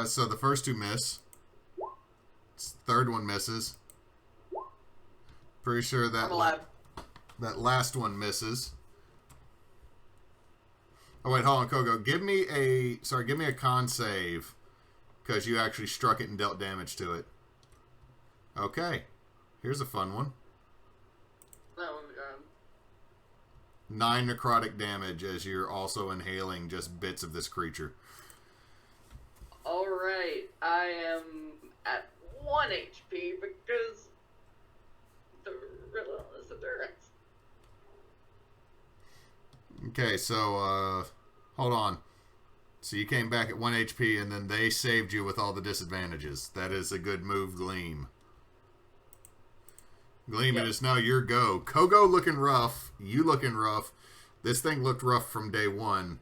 So the first 2 miss. Third one misses. Pretty sure that that last one misses. Oh wait, hold on, Kogo. Give me a con save, because you actually struck it and dealt damage to it. Okay, here's a fun one. That one's gone. 9 necrotic damage as you're also inhaling just bits of this creature. Alright, I am at 1 HP because the relentless endurance. Okay, so, hold on. So you came back at 1 HP and then they saved you with all the disadvantages. That is a good move, Gleam. Gleam, It is now your go. Kogo looking rough. You looking rough. This thing looked rough from day 1.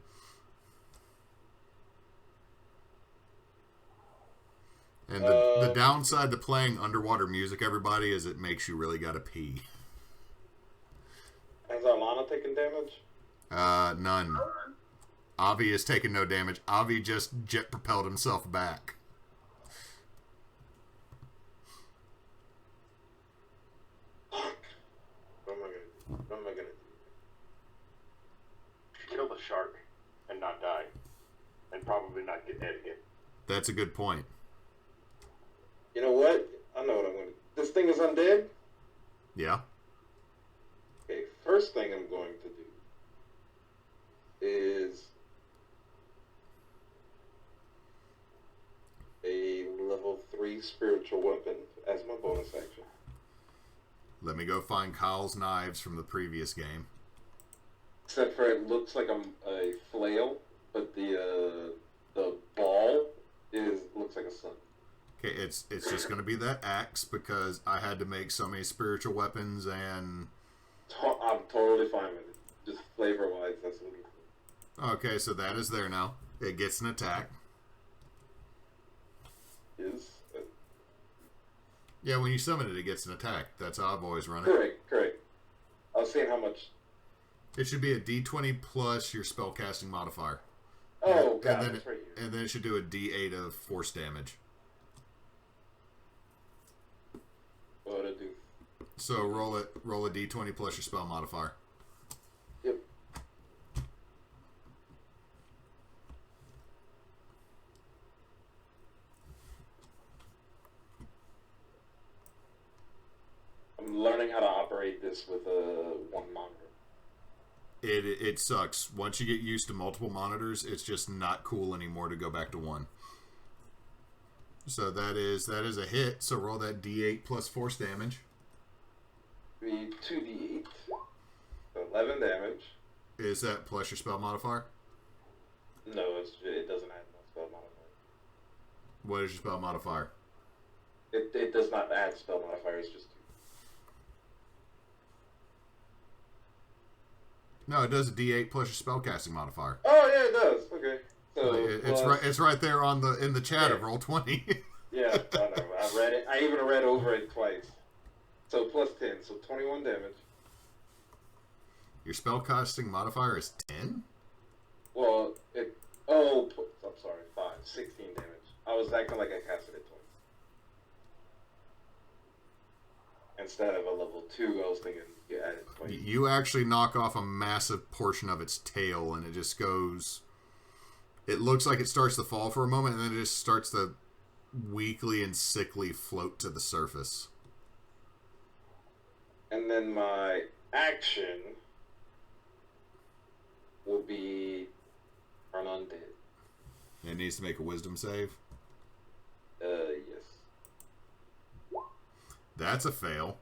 And the downside to playing underwater music, everybody, is it makes you really gotta pee. Has Arlana taken damage? None. Avi has taken no damage. Avi just jet propelled himself back. What am I gonna do? Kill the shark and not die. And probably not get dead again. That's a good point. You know what? I know what I'm gonna do. This thing is undead? Yeah. Okay, first thing I'm going to do is a level 3 spiritual weapon as my bonus action. Let me go find Kyle's knives from the previous game. Except for it looks like a flail, but the ball looks like a sun. Okay, it's just going to be that axe because I had to make so many spiritual weapons and... I'm totally fine with it. Just flavor-wise, that's what it is. Okay, so that is there now. It gets an attack. Yeah, when you summon it, it gets an attack. That's how I've always run it. Correct. I was saying how much... It should be a D20 plus your spellcasting modifier. Oh, God, and it's right here. And then it should do a D8 of force damage. What would it do? So roll a D20 plus your spell modifier. Yep. learning how to operate this with one monitor. It sucks. Once you get used to multiple monitors, it's just not cool anymore to go back to one. So that is a hit. So roll that D8 plus force damage. Be 2d8. So 11 damage. Is that plus your spell modifier? No, it doesn't add no spell modifier. What is your spell modifier? It does not add spell modifier. It's just 2. No, it does a D8 plus your spellcasting modifier. Oh yeah, it does. Okay. So it's right there on in the chat of Roll20. Yeah, I know. I read it. I even read over it twice. So plus 10, so 21 damage. Your spellcasting modifier is 10? Well, I'm sorry, 5. 16 damage. I was acting like I casted it twice. Instead of a level 2, I was thinking you added twice. You actually knock off a massive portion of its tail, and it just goes... It looks like it starts to fall for a moment, and then it just starts to weakly and sickly float to the surface. And then my action will be turn undead. It needs to make a wisdom save. Yes. That's a fail.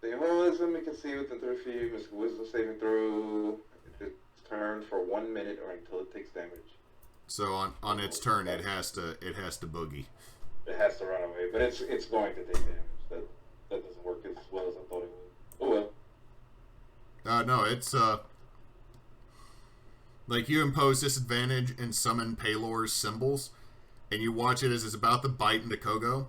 The heroism you can see within 30 feet, makes a wisdom saving throw. It's turned for 1 minute or until it takes damage. So on its turn, it has to boogie. It has to run away, but it's going to take damage. That doesn't work as well as I thought it would. Oh well. No, it's like you impose disadvantage and summon Pelor's symbols, and you watch it as it's about to bite into Kogo,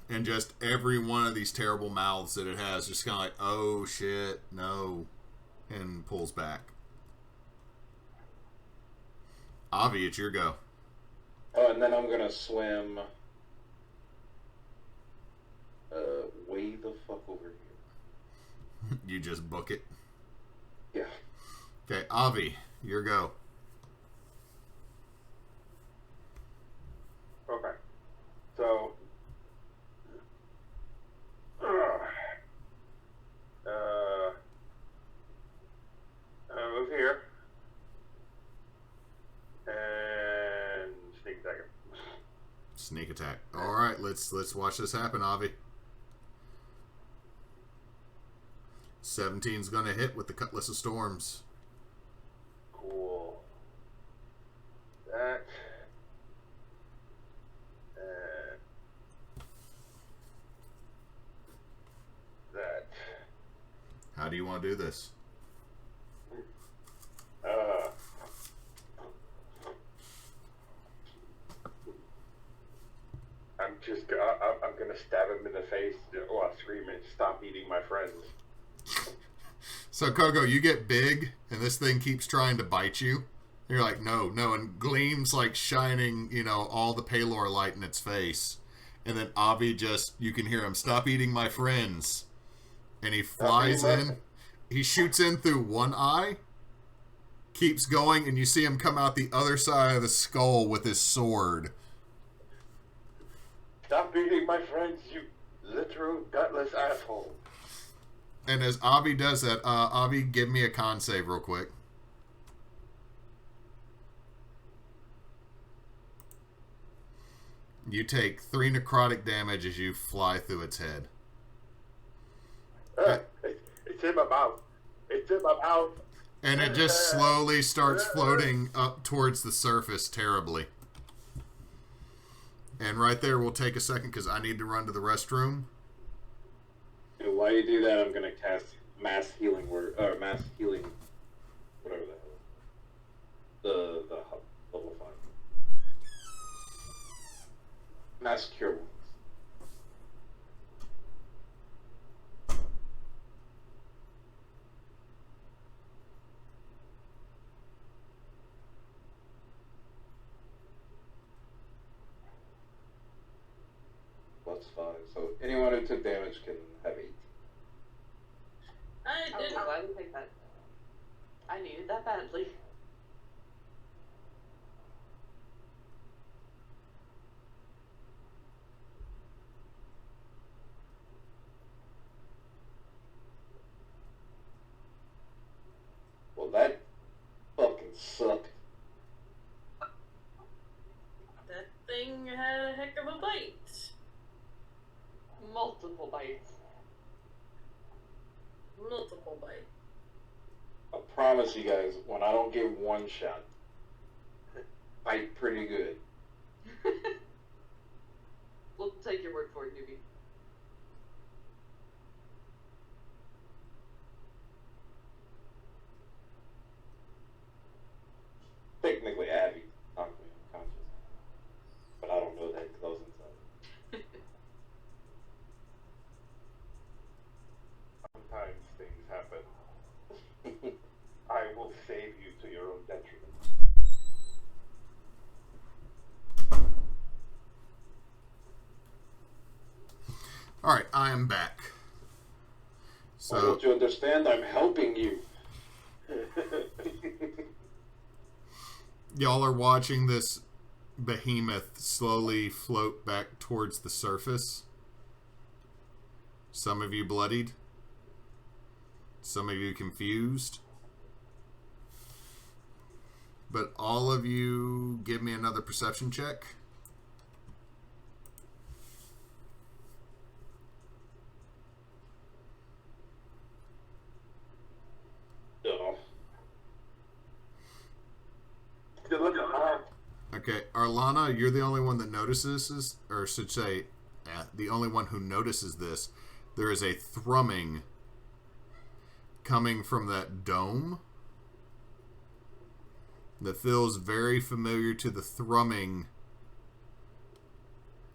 and just every one of these terrible mouths that it has just kind of like, oh shit, no, and pulls back. Avi, it's your go. Oh, and then I'm gonna swim way the fuck over here. You just book it. Yeah. Okay, Avi, your go. Okay. So, I move here and sneak attack. Sneak attack. All right, let's watch this happen, Avi. 17's gonna hit with the Cutlass of Storms. Cool. That. And that. How do you want to do this? I'm gonna stab him in the face while screaming, "Stop eating my friends." So, Kogo, you get big, and this thing keeps trying to bite you. You're like, no, and Gleam's like shining, all the Pelor light in its face. And then Avi you can hear him, "Stop eating my friends." And he flies in. He shoots in through one eye, keeps going, and you see him come out the other side of the skull with his sword. Stop eating my friends, you literal gutless asshole. And as Avi does that, Avi, give me a con save real quick. You take 3 necrotic damage as you fly through its head. It's in my mouth. It's in my mouth. And it just slowly starts floating up towards the surface terribly. And right there, we'll take a second because I need to run to the restroom. And while you do that, I'm gonna cast mass healing word or mass healing, whatever the hell. The level 5. Mass cure wounds. Plus 5. So anyone who took damage can have 8. I didn't. I didn't take that. I needed that badly. Multiple bite. I promise you guys, when I don't get one shot, bite pretty good. We'll take your word for it, newbie. Technically, Abby, technically unconscious, but I don't know that because I was inside. Sometimes things happen. I will save you to your own detriment. All right, I am back. Why So don't you understand? I'm helping you. y'all are watching this behemoth slowly float back towards the surface. Some of you bloodied. Some of you confused. But all of you give me another perception check. No. Good looking, huh? Okay, Arlana, you're the only one that notices this, or should say, the only one who notices this. There is a thrumming coming from that dome that feels very familiar to the thrumming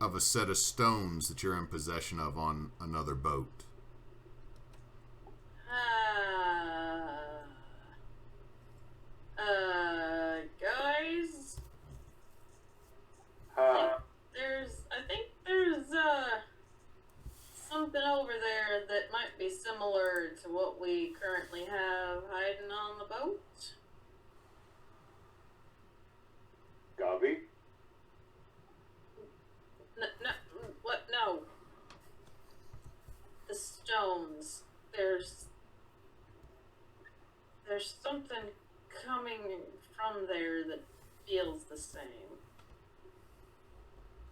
of a set of stones that you're in possession of on another boat. Guys, Huh. I think there's something over there that might be similar to what we currently have hiding on the boat. Gabi? No, what? No. The stones. There's something coming from there that feels the same.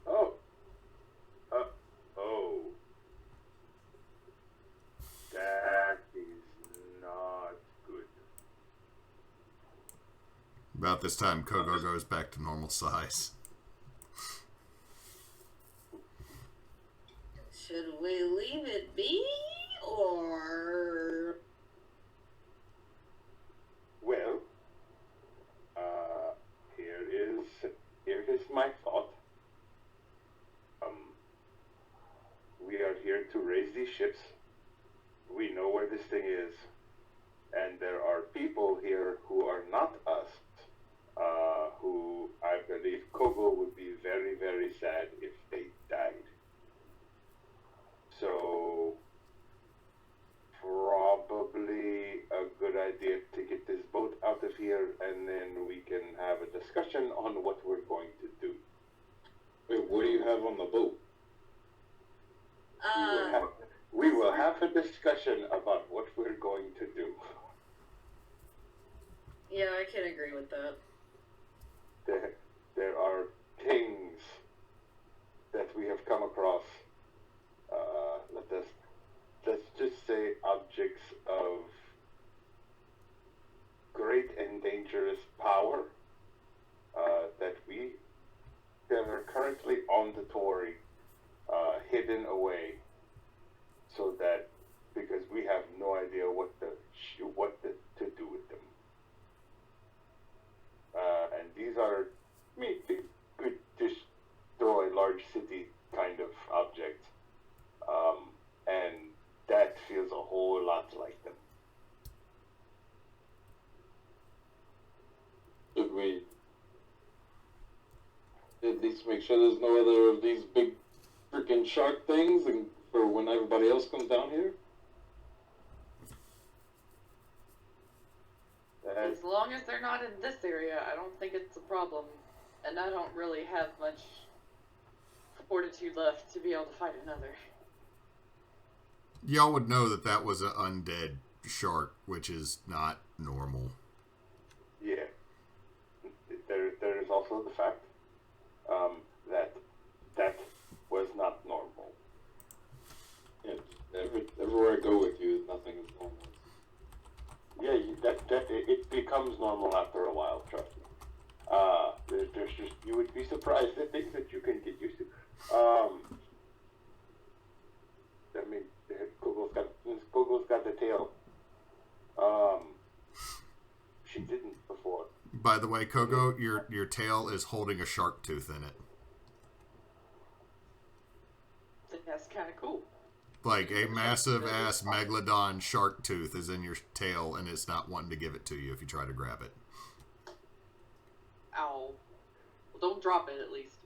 Oh. Oh. That is not good. About this time, Kogo goes back to normal size. Should we leave it be, or... Well, here is my thought. We are here to raise these ships. We know where this thing is, and there are people here who are not us, who I believe Kogo would be very, very sad if they died. So, probably a good idea to get this boat out of here, and then we can have a discussion on what we're going to do. Wait, what do you have on the boat? We will have a discussion about what we're going to do. Yeah, I can agree with that. There are things that we have come across. Let's just say objects of great and dangerous power that are currently on the Tori, hidden away, so that because we have no idea what to do with them. And these are, they could destroy large city kind of objects. And that feels a whole lot like them. Should we at least make sure there's no other of these big freaking shark things and for when everybody else comes down here? As long as they're not in this area, I don't think it's a problem. And I don't really have much fortitude left to be able to fight another. Y'all would know that that was an undead shark, which is not normal. Yeah. There is also the fact that was not normal. Yeah, everywhere I go with you, nothing is normal. becomes normal after a while. Trust me. There's just you would be surprised at things that you can get used to. I mean, Kogo's got the tail. She didn't before. By the way, Kogo, your tail is holding a shark tooth in it. That's kind of cool. Like a massive ass megalodon shark tooth is in your tail, and it's not wanting to give it to you if you try to grab it. Ow. Well, don't drop it at least.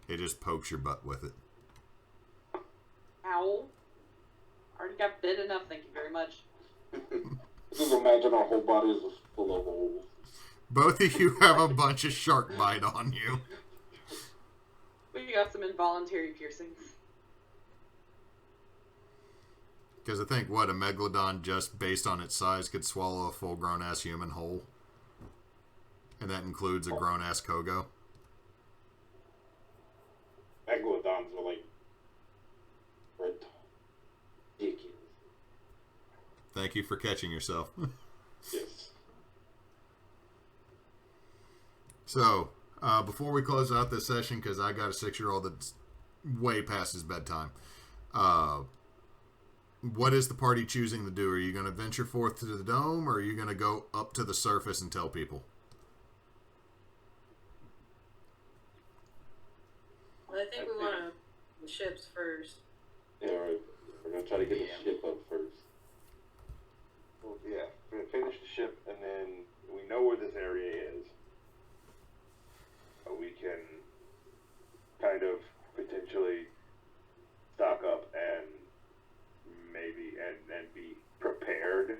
It just pokes your butt with it. Ow. Already got bit enough, thank you very much. Just imagine our whole bodies is full of holes. Both of you have a bunch of shark bite on you. We got some involuntary piercings. Because I think, what, a megalodon just based on its size could swallow a full-grown ass human whole? And that includes a grown-ass Kogo? Megalodons are like ridiculous. Thank you for catching yourself. Yes. So, before we close out this session, because I got a 6-year-old that's way past his bedtime, what is the party choosing to do? Are you going to venture forth to the dome, or are you going to go up to the surface and tell people? Well, I think we want the ships first. Yeah, right. We're going to try to get the ship up first. Well, yeah, we're going to finish the ship, and then we know where this area is. We can kind of potentially stock up and maybe and be prepared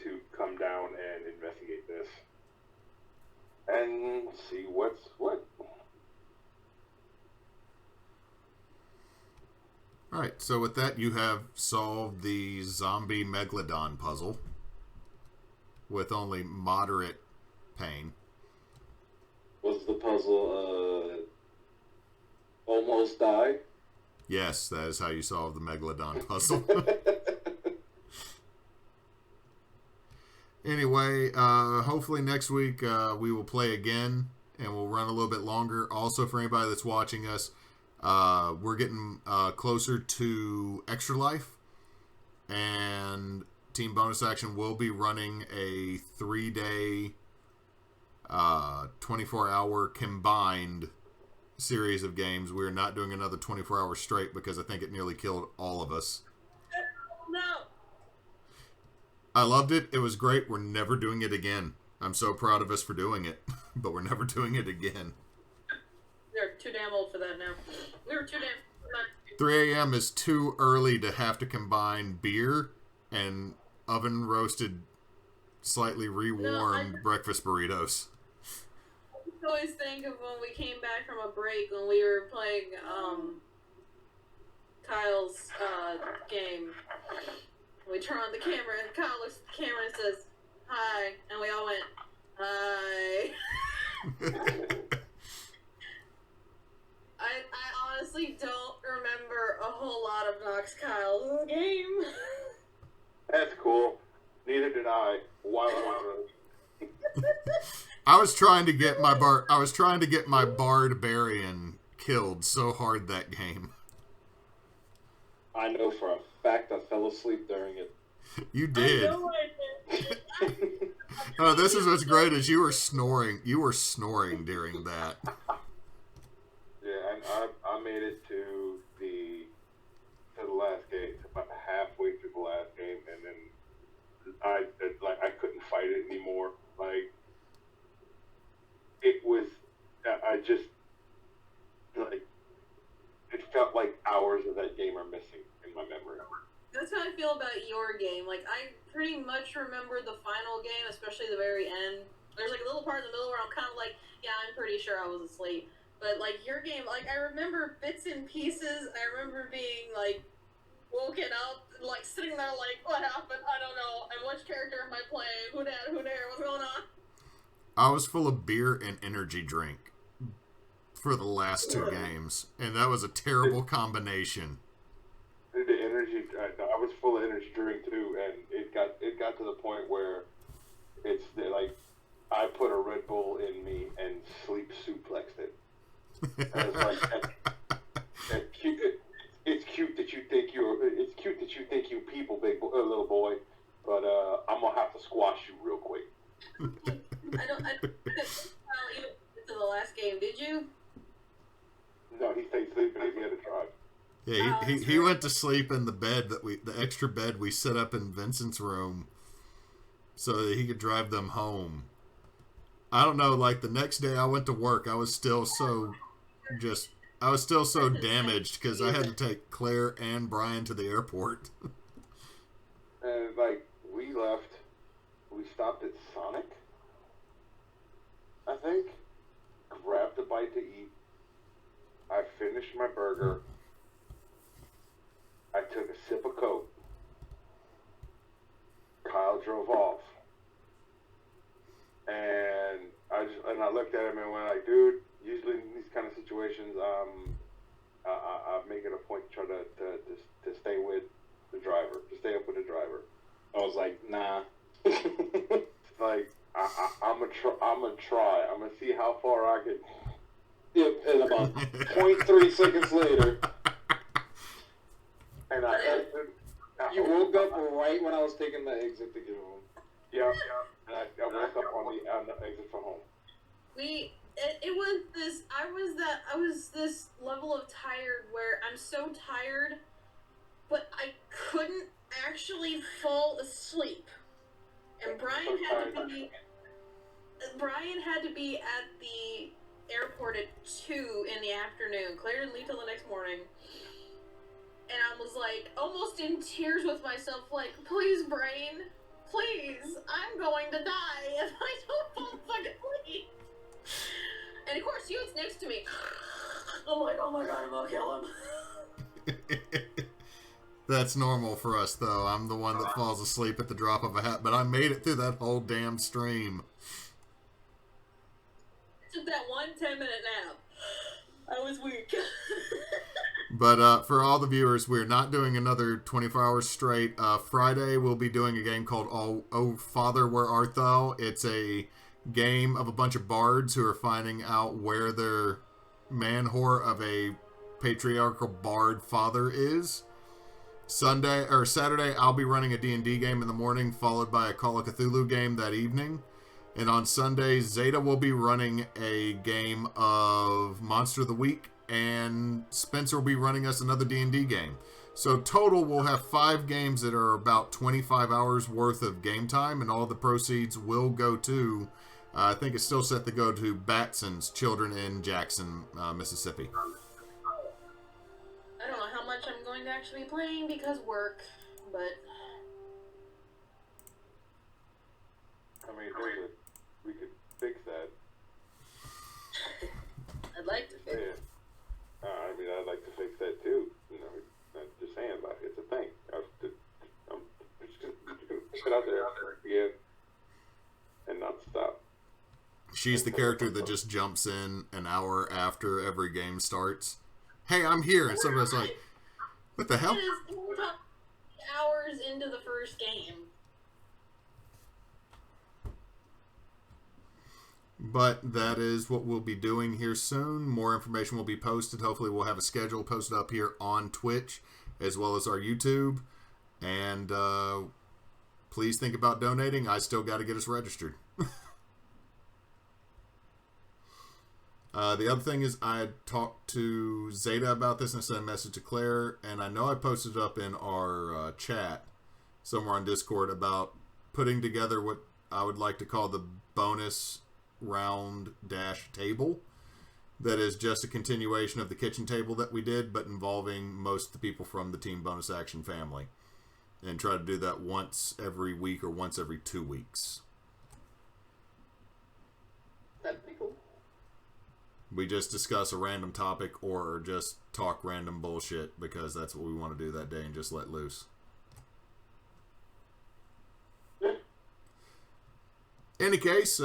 to come down and investigate this and see what's what. Alright, so with that, you have solved the zombie megalodon puzzle with only moderate pain. Was the puzzle almost die? Yes, that is how you solve the megalodon puzzle. Anyway, hopefully next week we will play again and we'll run a little bit longer. Also, for anybody that's watching us, we're getting closer to Extra Life, and Team Bonus Action will be running a 3-day 24-hour combined series of games. We're not doing another 24 hours straight because I think it nearly killed all of us. No! I loved it. It was great. We're never doing it again. I'm so proud of us for doing it, but we're never doing it again. They're too damn old for that now. We were too damn... 3 a.m. is too early to have to combine beer and oven roasted, slightly rewarmed breakfast burritos. I always think of when we came back from a break when we were playing Kyle's game. We turn on the camera and Kyle looks at the camera and says, "Hi," and we all went, "Hi." I honestly don't remember a whole lot of Nox Kyle's game. That's cool. Neither did I. While I was I was trying to get my barbarian killed so hard that game. I know for a fact I fell asleep during it. You did. I know I did. Oh, this is what's great is you were snoring. You were snoring during that. Yeah, and I made it to the last game, about halfway through the last game, and then I couldn't fight it anymore. Like it was, I just like it felt like hours of that game are missing in my memory. That's how I feel about your game. Like, I pretty much remember the final game, especially the very end. There's, like, a little part in the middle where I'm kind of like, yeah, I'm pretty sure I was asleep. But, like, your game, like, I remember bits and pieces. I remember being, like, woken up, like, sitting there like, what happened? I don't know. And which character am I playing? Who dat? Who dare? What's going on? I was full of beer and energy drink for the last 2 games, and that was a terrible combination. The energy, I was full of energy drink too, and it got to the point where it's like I put a Red Bull in me and sleep suplexed it. And it's like it's cute that you think you people, little boy, but I'm gonna have to squash you real quick. I don't you to the last game, did you? No, he stayed sleeping because he had to drive. Yeah, he went to sleep in the bed the extra bed we set up in Vincent's room so that he could drive them home. I don't know, like the next day I went to work, I was still so damaged because I had to take Claire and Brian to the airport. And like we left, we stopped at Sonic, I think, grabbed a bite to eat. I finished my burger. I took a sip of Coke. Kyle drove off. And I looked at him and went like, dude, usually in these kind of situations, I make it a point to try to stay with the driver, to stay up with the driver. I was like, nah. Like, I'm gonna try. I'm gonna see how far I can. Yep, and about 0.3 seconds later, and I exited. you woke up right when I was taking the exit to get home. Yeah. And I woke up on the exit for home. It was this. I was this level of tired where I'm so tired, but I couldn't actually fall asleep. And Brian had to be at the airport at 2 in the afternoon. Claire didn't leave till the next morning. And I was like, almost in tears with myself, like, please, Brian, please, I'm going to die if I don't fall fucking asleep. And of course, Hewitt's next to me. I'm like, oh my god, I'm gonna kill him. That's normal for us, though. I'm the one that falls asleep at the drop of a hat, but I made it through that whole damn stream. Took that 1 10-minute nap. I was weak. But for all the viewers, we're not doing another 24 hours straight. Friday, we'll be doing a game called Oh Father, Where Art Thou? It's a game of a bunch of bards who are finding out where their man-whore of a patriarchal bard father is. Saturday, I'll be running a D&D game in the morning, followed by a Call of Cthulhu game that evening. And on Sunday, Zeta will be running a game of Monster of the Week, and Spencer will be running us another D&D game. So total, we'll have 5 games that are about 25 hours worth of game time, and all the proceeds will go to, I think it's still set to go to Batson's children in Jackson, Mississippi. I don't know how much I'm going to actually be playing because work, but... I mean, we could fix that. I'd like to fix it. I mean, I'd like to fix that too. You know, I'm just saying, like, it's a thing. I'm just gonna put it out there again and not stop. She's the character that just jumps in an hour after every game starts. Hey, I'm here. And somebody's like, what the hell? It is hours into the first game. But that is what we'll be doing here soon. More information will be posted. Hopefully we'll have a schedule posted up here on Twitch as well as our YouTube. And please think about donating. I still got to get us registered. The other thing is I talked to Zeta about this and sent a message to Claire. And I know I posted it up in our chat somewhere on Discord about putting together what I would like to call the bonus round dash table. That is just a continuation of the kitchen table that we did, but involving most of the people from the Team Bonus Action family. And try to do that once every week or once every 2 weeks. That'd be cool. We just discuss a random topic or just talk random bullshit because that's what we want to do that day and just let loose. Any case,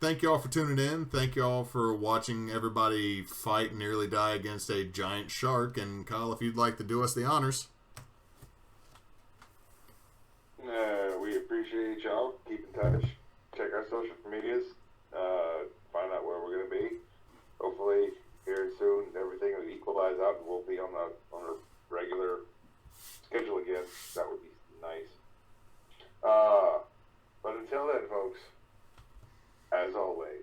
thank you all for tuning in. Thank you all for watching everybody fight and nearly die against a giant shark. And Kyle, if you'd like to do us the honors. appreciate y'all. Keep in touch. Check our social medias. Find out where we're gonna be. Hopefully, here soon, everything will equalize out, and we'll be on a regular schedule again. That would be nice. But until then, folks, as always.